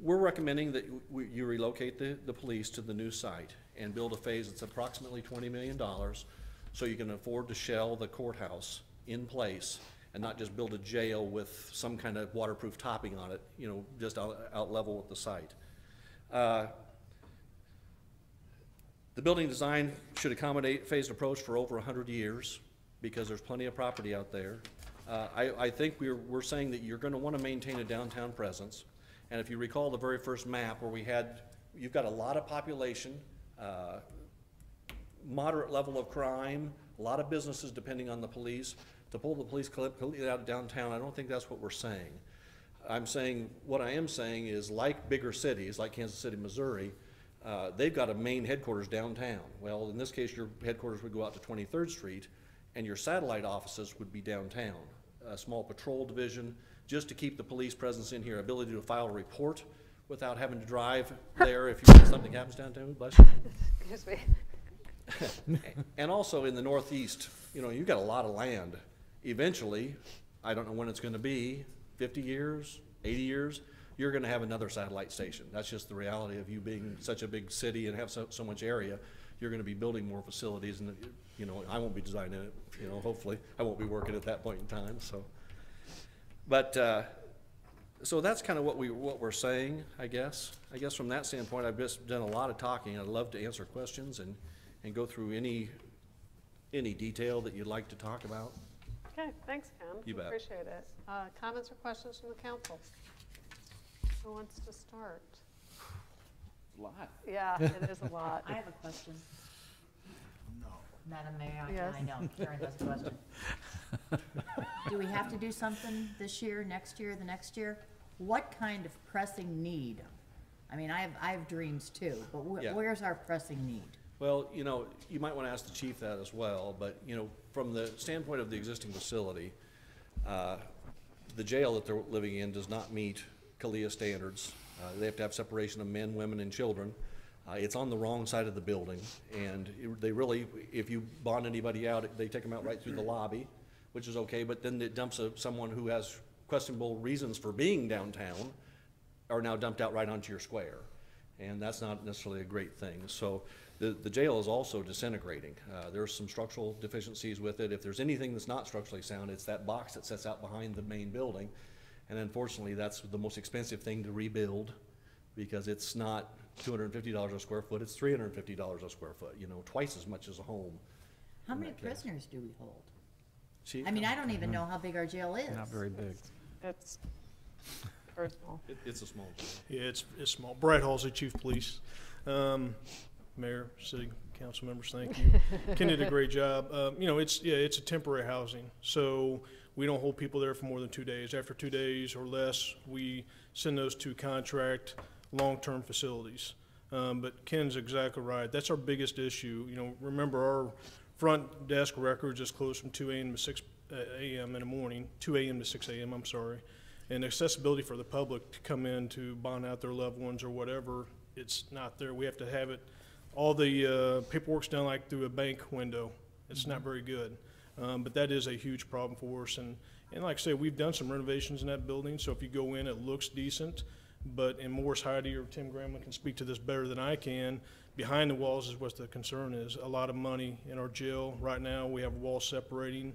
We're recommending that you relocate the police to the new site and build a phase that's approximately $20 million so you can afford to shell the courthouse in place and not just build a jail with some kind of waterproof topping on it, you know, just out level with the site. The building design should accommodate phased approach for over 100 years because there's plenty of property out there. I think we're saying that you're going to want to maintain a downtown presence. And if you recall the very first map where you've got a lot of population, moderate level of crime, a lot of businesses depending on the police. To pull the police completely out of downtown, I don't think that's what we're saying. What I am saying is, like bigger cities, like Kansas City, Missouri, they've got a main headquarters downtown. Well, in this case, your headquarters would go out to 23rd Street, and your satellite offices would be downtown. A small patrol division, just to keep the police presence in here, ability to file a report without having to drive there if something happens downtown. Bless you. Excuse me. And also in the northeast, you know, you've got a lot of land. Eventually, I don't know when it's gonna be, 50 years, 80 years, you're gonna have another satellite station. That's just the reality of you being such a big city and have so much area. You're gonna be building more facilities, and, you know, I won't be designing it, you know, hopefully. I won't be working at that point in time, so. But, so that's kind of what we're saying, I guess. I guess from that standpoint, I've just done a lot of talking. I'd love to answer questions and go through any detail that you'd like to talk about. Okay, thanks, Ken. You bet. Appreciate it. Comments or questions from the council? Who wants to start? A lot. Yeah, it is a lot. I have a question. Madam Mayor, Yes. I know, Karen has a question. Do we have to do something this year, next year, the next year? What kind of pressing need? I mean, I have dreams too, but Yeah. where's our pressing need? Well, you know, you might want to ask the chief that as well, but, you know, from the standpoint of the existing facility, the jail that they're living in does not meet CALEA standards. They have to have separation of men, women, and children. It's on the wrong side of the building, and they really, if you bond anybody out, they take them out right through the lobby, which is okay, but then it dumps someone who has questionable reasons for being downtown are now dumped out right onto your square. And that's not necessarily a great thing. So the jail is also disintegrating. There's some structural deficiencies with it. If there's anything that's not structurally sound, it's that box that sits out behind the main building. And unfortunately, that's the most expensive thing to rebuild, because it's not $250 a square foot, it's $350 a square foot, you know, twice as much as a home. How in many that case. prisoners do we hold? Chief? I mean, I don't even know how big our jail is. Not very big. It's personal. It's a small jail. Yeah, it's small. Brad Halsey, Chief of Police. Mayor, city council members, thank you. Ken did a great job. You know, it's a temporary housing, so we don't hold people there for more than 2 days. After 2 days or less, we send those to contract long-term facilities. But Ken's exactly right. That's our biggest issue. You know, remember, our front desk records is closed from 2 a.m. to 6 a.m. in the morning, 2 a.m. to 6 a.m., I'm sorry. And accessibility for the public to come in to bond out their loved ones or whatever, it's not there. We have to have it, all the paperwork's done like through a bank window. It's not very good. But that is a huge problem for us. And like I say, we've done some renovations in that building, so if you go in, it looks decent. But in Morris Heidi or Tim Gramlin can speak to this better than I can, behind the walls is what the concern is. A lot of money in our jail right now. We have walls separating,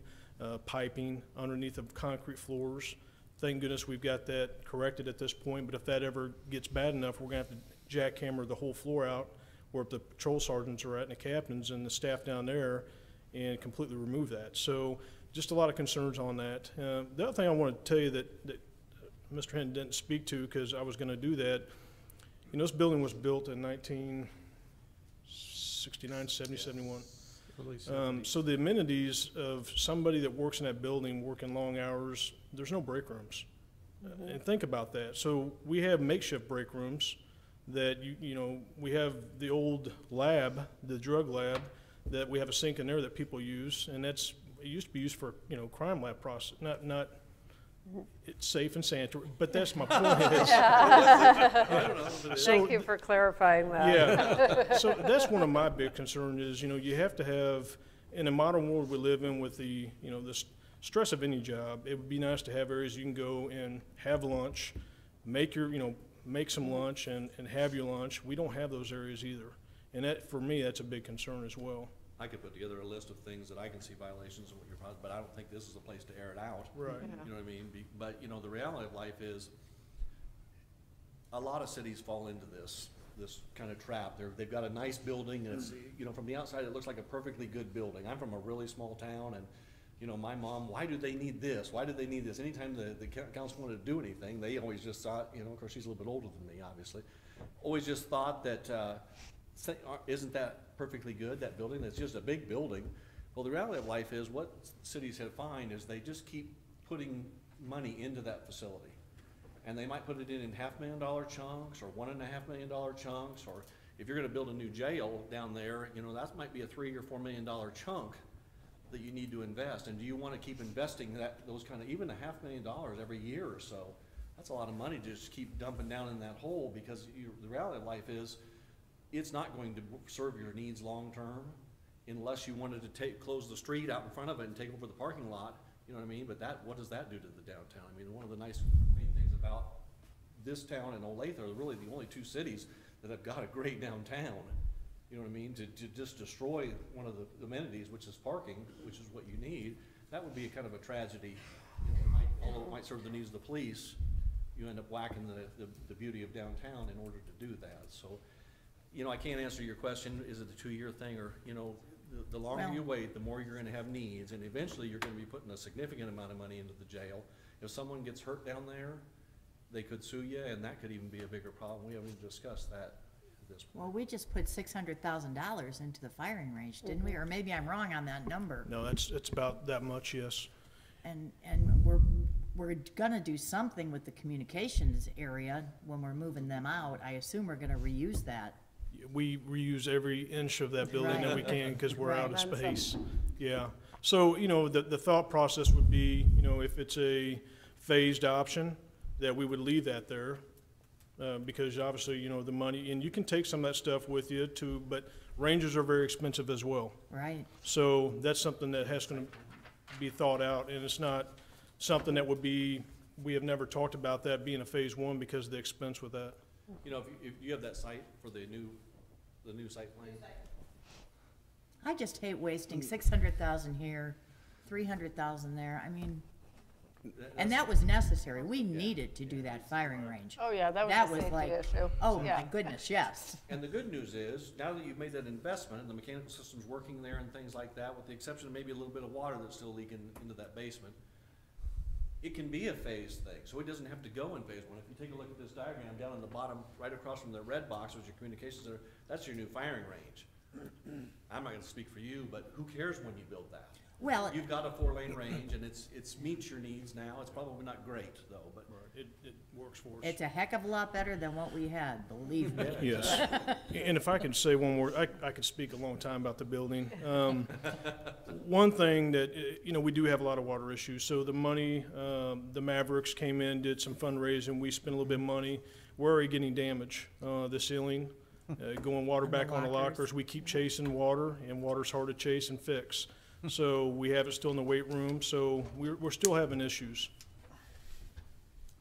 piping underneath of concrete floors. Thank goodness we've got that corrected at this point, but if that ever gets bad enough, we're gonna have to jackhammer the whole floor out where the patrol sergeants are at and the captains and the staff down there, and completely remove that. So just a lot of concerns on that. The other thing I want to tell you that Mr. Hinton didn't speak to, because I was going to do that, you know, this building was built in 1969, 70, 71. So the amenities of somebody that works in that building, working long hours, there's no break rooms. And think about that. So we have makeshift break rooms that, you know, we have the old lab, the drug lab, that we have a sink in there that people use, and it used to be used for, you know, crime lab process, not it's safe and sanitary, but that's my point. Thank you for clarifying that. Yeah, so that's one of my big concerns is, you know, you have to have, in the modern world we live in with the, you know, the stress of any job, it would be nice to have areas you can go and have lunch, make some lunch and have your lunch. We don't have those areas either. And that, for me, that's a big concern as well. I could put together a list of things that I can see violations of what you're, but I don't think this is the place to air it out. Right. You know what I mean? But, you know, the reality of life is a lot of cities fall into this kind of trap. They've got a nice building, and it's, you know, from the outside, it looks like a perfectly good building. I'm from a really small town, and, you know, my mom, why do they need this? Why do they need this? Anytime the council wanted to do anything, they always just thought, you know, of course, she's a little bit older than me, obviously, always just thought that, isn't that perfectly good, that building? It's just a big building. Well, the reality of life is what cities have found is they just keep putting money into that facility. And they might put it in $500,000 chunks or $1.5 million chunks, or if you're gonna build a new jail down there, you know, that might be a $3 or $4 million chunk that you need to invest, and do you wanna keep investing those kind of, even $500,000 every year or so? That's a lot of money to just keep dumping down in that hole, because the reality of life is, it's not going to serve your needs long-term unless you wanted to close the street out in front of it and take over the parking lot, you know what I mean? But what does that do to the downtown? I mean, one of the nice main things about this town and Olathe are really the only two cities that have got a great downtown. You know what I mean? To just destroy one of the amenities, which is parking, which is what you need, that would be a kind of a tragedy. You know, although it might serve the needs of the police, you end up whacking the beauty of downtown in order to do that. So, you know, I can't answer your question, is it a 2-year thing, or, you know, the longer you wait, the more you're gonna have needs, and eventually you're gonna be putting a significant amount of money into the jail. If someone gets hurt down there, they could sue you, and that could even be a bigger problem. We haven't even discussed that at this point. Well, we just put $600,000 into the firing range, didn't we? Or maybe I'm wrong on that number. No, it's about that much, yes. And we're gonna do something with the communications area when we're moving them out. I assume we're gonna reuse that. We reuse every inch of that building that we can, because we're out of Right. space. Yeah. So, you know, the thought process would be, you know, if it's a phased option, that we would leave that there. Because obviously, you know, the money, and you can take some of that stuff with you too, but Rangers are very expensive as well. Right. So that's something that has to be thought out, and it's not something that would be, we have never talked about that being a phase one because of the expense with that. You know, if you have that site for the new site plan? I just hate wasting 600,000 here, 300,000 there. I mean, and that was necessary. We needed to do that firing range. Oh, yeah, that was a safety like, issue. oh Yeah. my goodness, yes. And the good news is, now that you've made that investment, and the mechanical system's working there and things like that, with the exception of maybe a little bit of water that's still leaking into that basement, it can be a phased thing, so it doesn't have to go in phase one. If you take a look at this diagram down in the bottom, right across from the red box, which is your communications center, that's your new firing range. I'm not gonna speak for you, but who cares when you build that? Well, You've got a 4-lane range, and it's meets your needs now. It's probably not great, though, but It works for us. it's a heck of a lot better than what we had, believe me. Yes. And if I could say one more, I could speak a long time about the building. One thing that, you know, we do have a lot of water issues. So the money, the Mavericks came in, did some fundraising. We spent a little bit of money. We're already getting damage. The ceiling, going water And the back on the lockers. lockers. We keep chasing water, and water's hard to chase and fix. So we have it still in the weight room. So we're still having issues.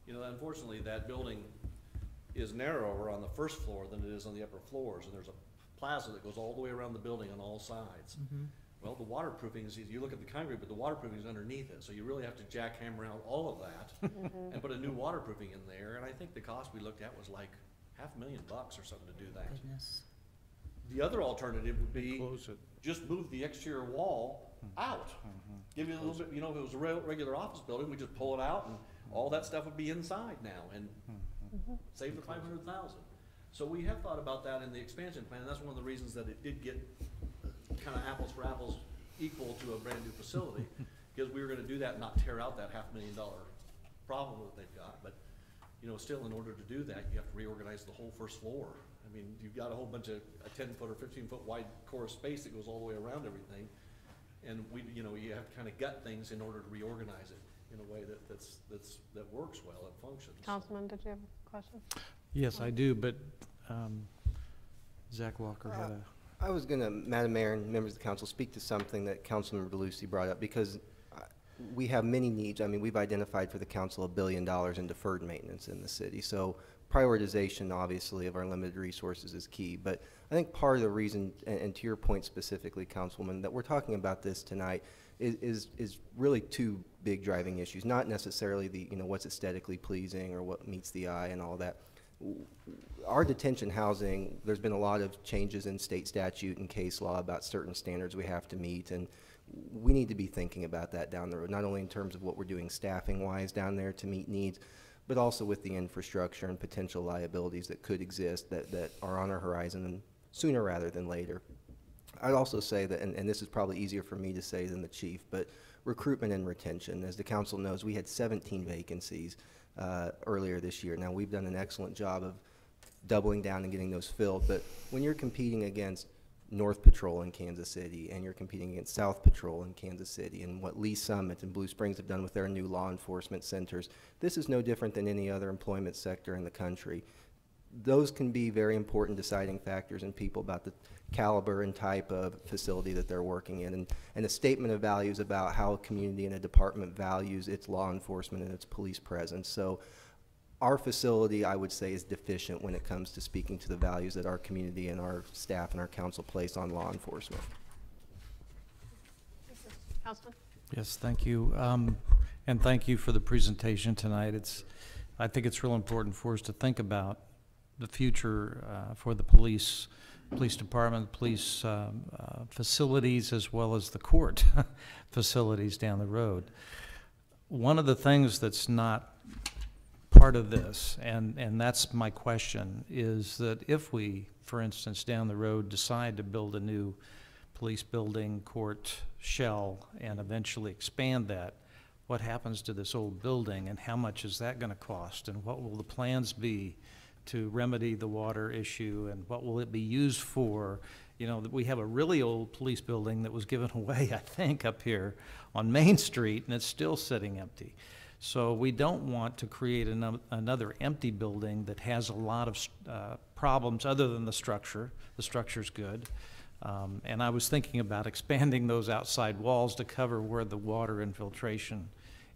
you know, unfortunately, that building is narrower on the first floor than it is on the upper floors, and there's a plaza that goes all the way around the building on all sides. Well, the waterproofing is, you look at the concrete, but the waterproofing is underneath it, so you really have to jackhammer out all of that and put a new waterproofing in there, and I think the cost we looked at was like $500,000 or something to do that. Goodness. The other alternative would be Close it. just move the exterior wall out. Give you a little bit, you know, if it was a regular office building, we just pull it out and all that stuff would be inside now and save the 500,000. So we have thought about that in the expansion plan, and that's one of the reasons that it did get kind of apples for apples equal to a brand new facility, because we were gonna do that and not tear out that $500,000 problem that they've got. But, you know, still, in order to do that, you have to reorganize the whole first floor. I mean, you've got a whole bunch of a 10-foot or 15-foot wide core space that goes all the way around everything. And you know, you have to kind of gut things in order to reorganize it in a way that works well, it functions. Councilman, did you have a question? Yes, I do, but Zach Walker had a, I was going to, Madam Mayor and members of the council, speak to something that Councilmember DeLucy brought up, because we have many needs. I mean, we've identified for the council $1 billion in deferred maintenance in the city. So prioritization, obviously, of our limited resources is key. But I think part of the reason, and to your point specifically, Councilwoman, that we're talking about this tonight is really two big driving issues, not necessarily the, you know, what's aesthetically pleasing or what meets the eye and all that. Our detention housing, there's been a lot of changes in state statute and case law about certain standards we have to meet, and we need to be thinking about that down the road, not only in terms of what we're doing staffing-wise down there to meet needs, but also with the infrastructure and potential liabilities that could exist that are on our horizon, and sooner rather than later. I'd also say that, and this is probably easier for me to say than the chief, but recruitment and retention. As the council knows, we had 17 vacancies earlier this year. Now, we've done an excellent job of doubling down and getting those filled. But when you're competing against North Patrol in Kansas City, and you're competing against South Patrol in Kansas City, and what Lee Summit and Blue Springs have done with their new law enforcement centers, this is no different than any other employment sector in the country. Those can be very important deciding factors in people about the caliber and type of facility that they're working in, and a statement of values about how a community and a department values its law enforcement and its police presence. So our facility, I would say, is deficient when it comes to speaking to the values that our community and our staff and our council place on law enforcement. Councilman? Yes, thank you. And thank you for the presentation tonight. I think it's real important for us to think about the future for the police department, police facilities, as well as the court facilities down the road. One of the things that's not part of this, and that's my question, is that if we, for instance, down the road decide to build a new police building, court shell, and eventually expand that, what happens to this old building, and how much is that going to cost, and what will the plans be to remedy the water issue, and what will it be used for? You know, we have a really old police building that was given away, I think, up here on Main Street, and it's still sitting empty. So we don't want to create another empty building that has a lot of problems other than the structure. The structure's good. And I was thinking about expanding those outside walls to cover where the water infiltration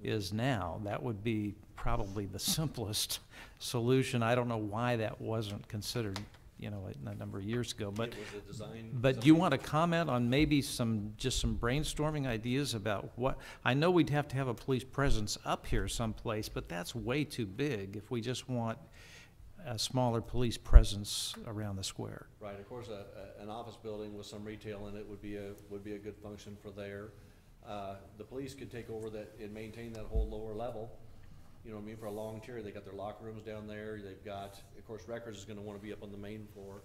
is now. That would be probably the simplest solution. I don't know why that wasn't considered, you know, a number of years ago. But do you want to comment on maybe just some brainstorming ideas about what? I know we'd have to have a police presence up here someplace, but that's way too big if we just want a smaller police presence around the square. Right, of course, an office building with some retail in it would be a good function for there. The police could take over that and maintain that whole lower level. You know what I mean, for a long period. They got their locker rooms down there. They've got, of course, records is going to want to be up on the main floor.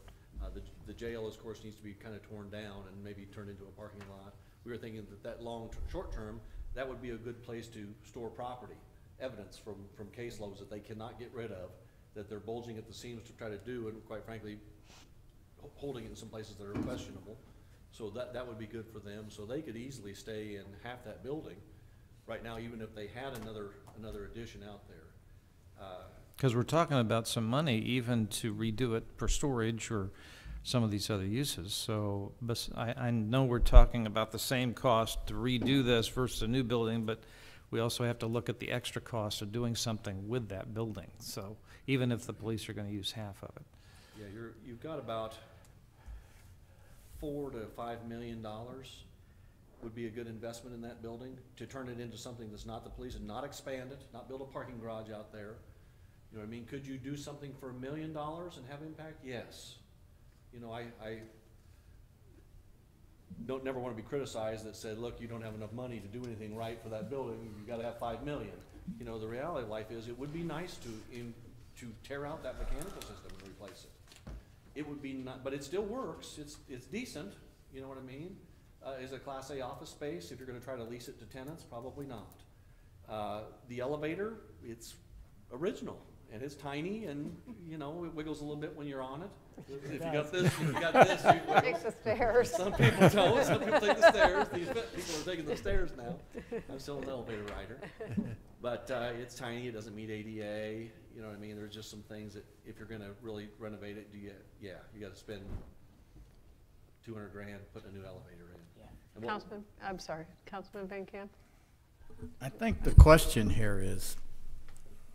The jail, of course, needs to be kind of torn down and maybe turned into a parking lot. We were thinking that short term, that would be a good place to store property, evidence from caseloads that they cannot get rid of, that they're bulging at the seams to try to do, and quite frankly, holding it in some places that are questionable. So that would be good for them. So they could easily stay in half that building right now, even if they had another addition out there. Because we're talking about some money even to redo it for storage or some of these other uses. So I know we're talking about the same cost to redo this versus a new building, but we also have to look at the extra cost of doing something with that building. So even if the police are going to use half of it. Yeah, you've got about $4 to $5 million would be a good investment in that building, to turn it into something that's not the police and not expand it, not build a parking garage out there. You know what I mean? Could you do something for $1 million and have impact? Yes. You know, I never want to be criticized that said, look, you don't have enough money to do anything right for that building. You've got to have $5 million. You know, the reality of life is it would be nice to tear out that mechanical system and replace it. It would be not, but it still works. It's decent. You know what I mean? Is it a Class A office space? If you're going to try to lease it to tenants, probably not. The elevator, it's original and it's tiny, and you know it wiggles a little bit when you're on it. If you got this, you wiggle. Take the stairs. Some people don't. Some people take the stairs. These people are taking the stairs now. I'm still an elevator rider, but it's tiny. It doesn't meet ADA. You know what I mean? There's just some things that if you're going to really renovate it, you got to spend $200 grand putting a new elevator in. Yeah. Councilman, I'm sorry, Councilman Van Camp. I think the question here is,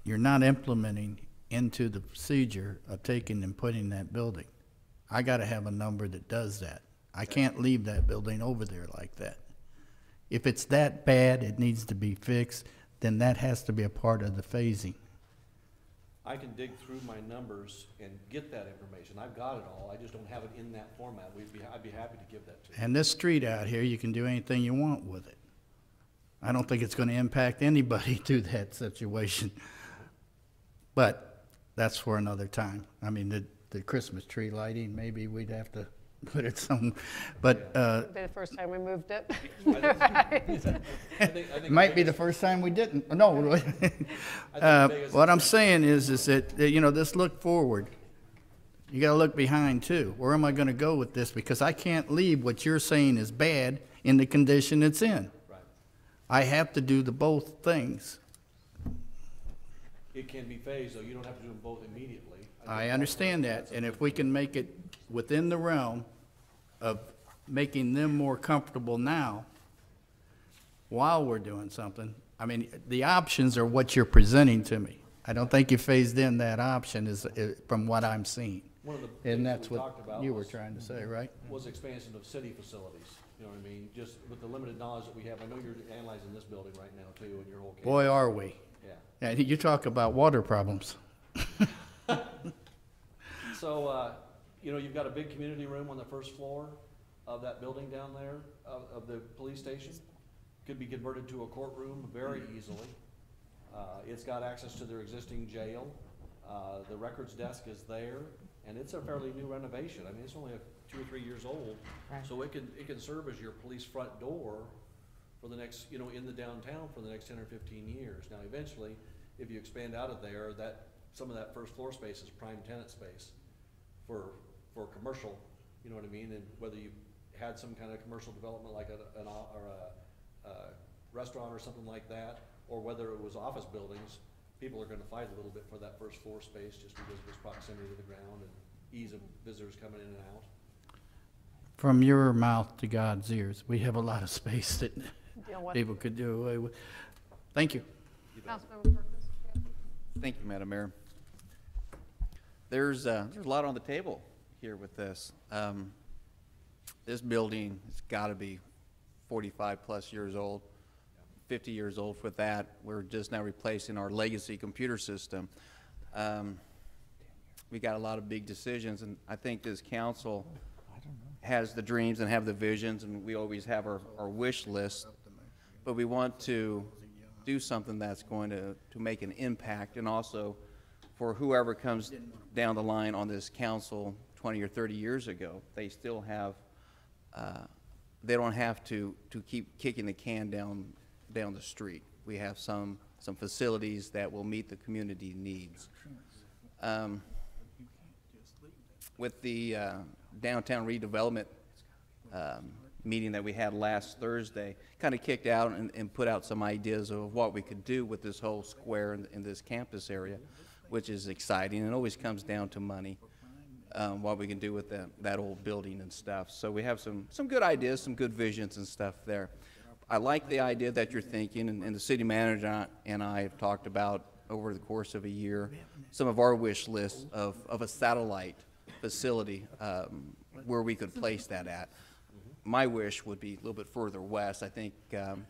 you're not implementing into the procedure of taking and putting that building. I gotta have a number that does that. I can't leave that building over there like that. If it's that bad, it needs to be fixed, then that has to be a part of the phasing. I can dig through my numbers and get that information. I've got it all. I just don't have it in that format. I'd be happy to give that to you. And this street out here, you can do anything you want with it. I don't think it's gonna impact anybody to that situation. But that's for another time. I mean, the Christmas tree lighting, maybe we'd have to put it some, but It'd be the first time we moved it. I think might be the first time we didn't. No. What I'm saying is that, you know, this look forward. You gotta look behind too. Where am I gonna go with this? Because I can't leave what you're saying is bad in the condition it's in. Right. I have to do the both things. It can be phased, though. You don't have to do them both immediately. I understand that, and if we can make it within the realm of making them more comfortable now while we're doing something, I mean, the options are what you're presenting to me. I don't think you phased in that option is from what I'm seeing. One of the And things that's we what talked about you were was- trying to say, right? was expansion of city facilities. You know what I mean? Just with the limited knowledge that we have. I know you're analyzing this building right now too, and your whole campus. Boy, are we. Yeah. And you talk about water problems. So, you know, you've got a big community room on the first floor of that building down there, of the police station. Could be converted to a courtroom very easily. It's got access to their existing jail. The records desk is there, and it's a fairly new renovation. I mean, it's only 2 or 3 years old. Right. So it can serve as your police front door for the next, you know, in the downtown for the next 10 or 15 years. Now, eventually, if you expand out of there, some of that first floor space is prime tenant space for commercial, you know what I mean? And whether you had some kind of commercial development like a restaurant or something like that, or whether it was office buildings, people are gonna fight a little bit for that first floor space just because of its proximity to the ground and ease of visitors coming in and out. From your mouth to God's ears, we have a lot of space that Deal with. people could do away with. Thank you. Councilmember Perkins? Thank you, Madam Mayor. There's a lot on the table here with this. This building has got to be 45-plus years old, 50 years old for that. We're just now replacing our legacy computer system. We got a lot of big decisions, and I think this council has the dreams and have the visions, and we always have our wish list, but we want to do something that's going to make an impact, and also for whoever comes down the line on this council 20 or 30 years ago, they still have, they don't have to keep kicking the can down the street. We have some facilities that will meet the community needs. With the downtown redevelopment meeting that we had last Thursday, kind of kicked out and put out some ideas of what we could do with this whole square in this campus area, which is exciting. It always comes down to money, what we can do with that old building and stuff. So we have some good ideas, some good visions and stuff there. I like the idea that you're thinking, and the city manager and I have talked about over the course of a year, some of our wish lists of a satellite facility where we could place that at. My wish would be a little bit further west. I think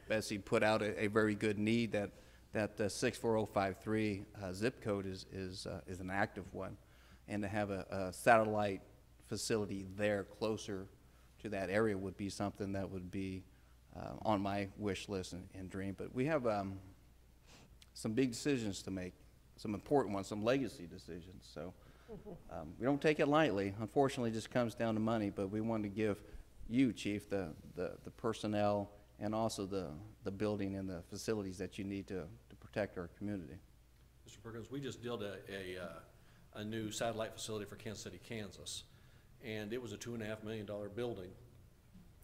Betsy put out a very good need that 64053 zip code is an active one, and to have a satellite facility there closer to that area would be something that would be on my wish list and dream. But we have some big decisions to make, some important ones, some legacy decisions. So we don't take it lightly. Unfortunately, it just comes down to money, but we want to give you, Chief, the personnel and also the building and the facilities that you need to protect our community. Mr. Perkins, we just did a new satellite facility for Kansas City, Kansas, and it was a $2.5 million building.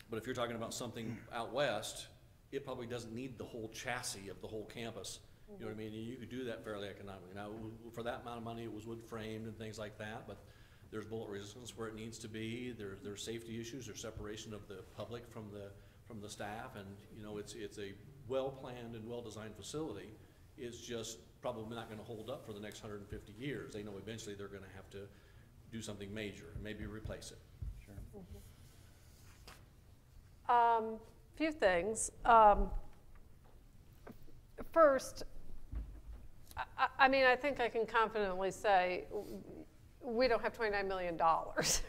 But if you're talking about something out west, it probably doesn't need the whole chassis of the whole campus. You know what I mean? You could do that fairly economically. Now, for that amount of money, it was wood framed and things like that, but there's bullet resistance where it needs to be. There's safety issues. There's separation of the public from the staff, and you know it's a well-planned and well-designed facility. It's just probably not going to hold up for the next 150 years. They know eventually they're going to have to do something major and maybe replace it. Sure. Few things. First, I mean, I think I can confidently say we don't have $29 million,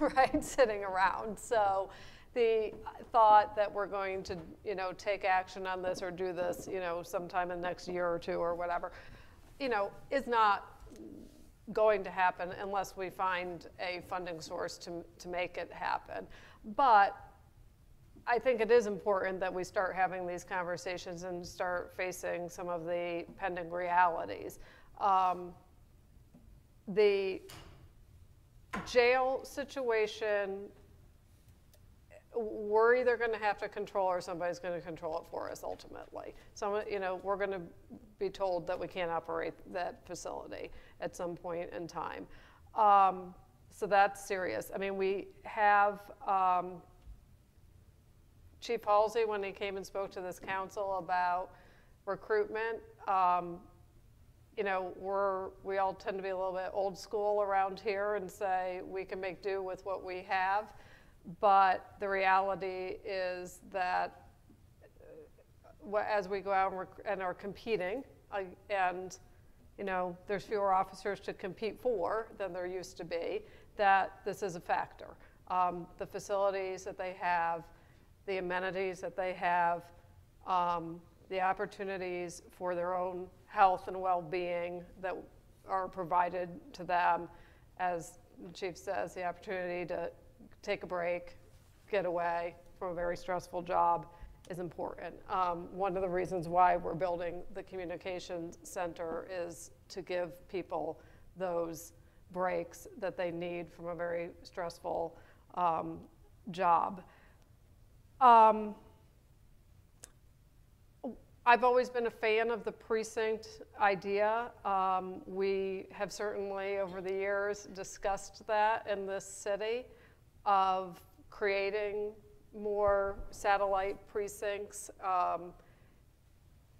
right, sitting around. So the thought that we're going to, you know, take action on this or do this, you know, sometime in the next year or two or whatever, you know, is not going to happen unless we find a funding source to make it happen. But I think it is important that we start having these conversations and start facing some of the pending realities. jail situation, we're either going to have to control or somebody's going to control it for us ultimately. So, you know, we're going to be told that we can't operate that facility at some point in time. So that's serious. I mean, we have Chief Halsey, when he came and spoke to this council about recruitment, you know, we all tend to be a little bit old school around here and say we can make do with what we have. But the reality is that as we go out and are competing, and you know, there's fewer officers to compete for than there used to be, that this is a factor. The facilities that they have, the amenities that they have, the opportunities for their own health and well-being that are provided to them, as the chief says, the opportunity to take a break, get away from a very stressful job is important. One of the reasons why we're building the communications center is to give people those breaks that they need from a very stressful job. I've always been a fan of the precinct idea. We have certainly over the years discussed that in this city of creating more satellite precincts.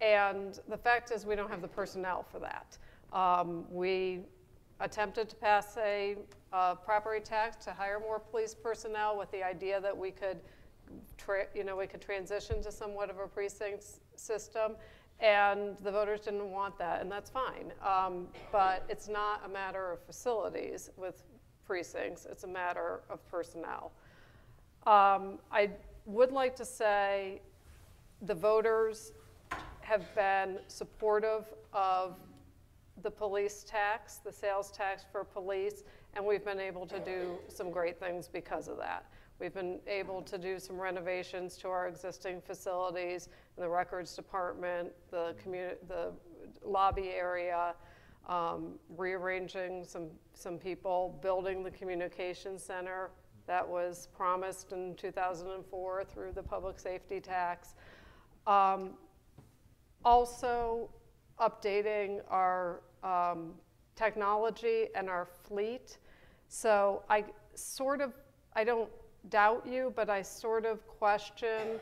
And the fact is we don't have the personnel for that. We attempted to pass a property tax to hire more police personnel with the idea that we could transition to somewhat of a precinct system, and the voters didn't want that, and that's fine. But it's not a matter of facilities with precincts, it's a matter of personnel. I would like to say the voters have been supportive of the police tax, the sales tax for police, and we've been able to do some great things because of that. We've been able to do some renovations to our existing facilities, in the records department, the lobby area, rearranging some people, building the communications center that was promised in 2004 through the public safety tax. Also updating our technology and our fleet. So I don't doubt you, but I sort of question,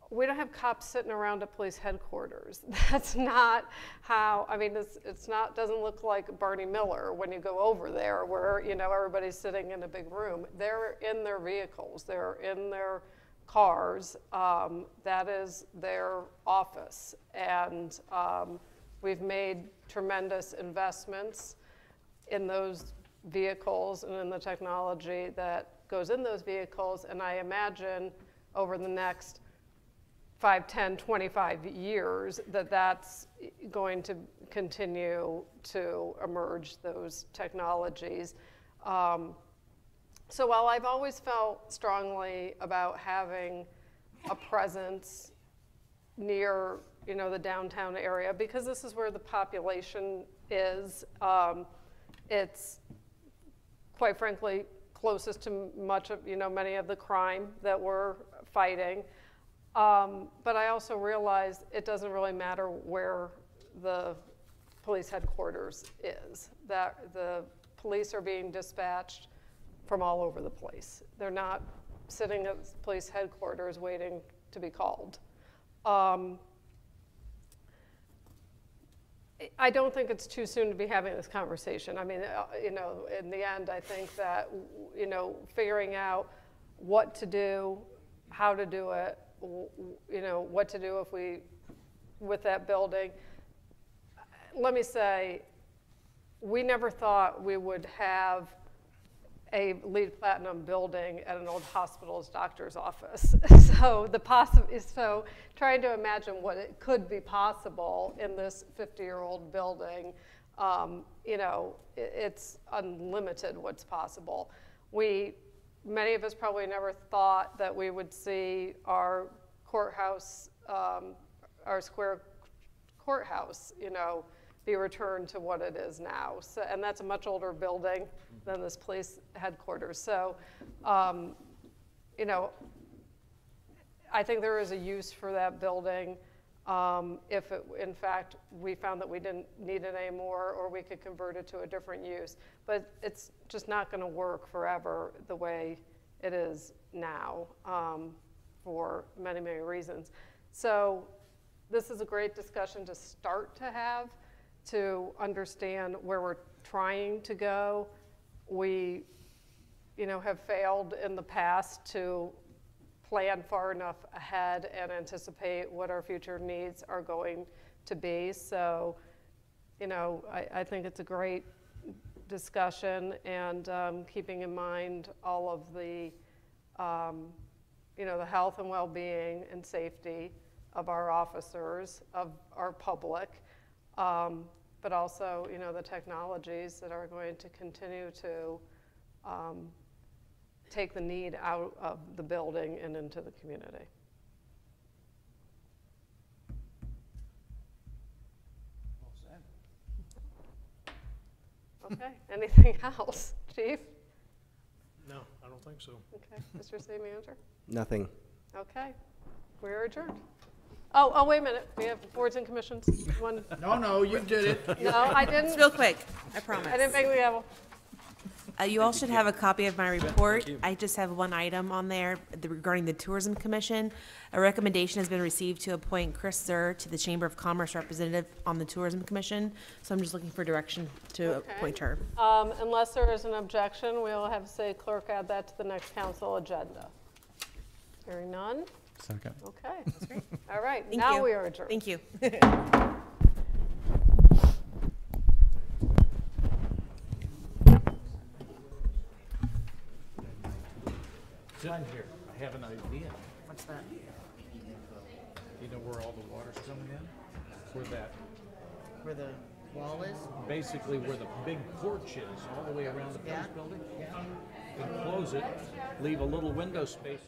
we don't have cops sitting around a police headquarters. That's not how, I mean, doesn't look like Barney Miller when you go over there where, you know, everybody's sitting in a big room. They're in their vehicles, they're in their cars. That is their office. And we've made tremendous investments in those vehicles and in the technology that goes in those vehicles, and I imagine over the next 5, 10, 25 years that that's going to continue to emerge, those technologies. So while I've always felt strongly about having a presence near, you know, the downtown area, because this is where the population is, it's quite frankly closest to much of, you know, many of the crime that we're fighting. But I also realize it doesn't really matter where the police headquarters is, that the police are being dispatched from all over the place. They're not sitting at police headquarters waiting to be called. I don't think it's too soon to be having this conversation. I mean, you know, in the end, I think that, you know, figuring out what to do, how to do it, you know, what to do with that building. Let me say, we never thought we would have a LEED Platinum building at an old hospital's doctor's office. So trying to imagine what it could be possible in this 50-year-old building, you know, it's unlimited what's possible. Many of us probably never thought that we would see our courthouse, our square courthouse, you know, be returned to what it is now. So, and that's a much older building than this police headquarters. So, you know, I think there is a use for that building. If it, in fact, we found that we didn't need it anymore, or we could convert it to a different use. But it's just not going to work forever the way it is now, for many, many reasons. So this is a great discussion to start to have, to understand where we're trying to go. We, you know, have failed in the past to plan far enough ahead and anticipate what our future needs are going to be. So, you know, I think it's a great discussion, and keeping in mind all of the, you know, the health and well-being and safety of our officers, of our public, but also, you know, the technologies that are going to continue to take the need out of the building and into the community. Okay, anything else, Chief? No, I don't think so. Okay, Mr. City Manager? Nothing. Okay, we're adjourned. Oh, wait a minute, we have boards and commissions. One, No, you did it. no, I didn't. It's real quick, I promise. I didn't bang the gavel. You all should have a copy of my report. I just have one item on there regarding the Tourism Commission. A recommendation has been received to appoint Chris Zur to the Chamber of Commerce representative on the Tourism Commission. So I'm just looking for direction to Okay. appoint her. Unless there is an objection, we'll have city clerk add that to the next council agenda. Hearing none? Second. Okay. That's great. All right, Thank now you. we are adjourned. Thank you. Sitting here, I have an idea. What's that? You know where all the water's coming in? Where that, Where the wall is? basically where the big porch is, all the way around the Yeah. police building. And close it, leave a little window space.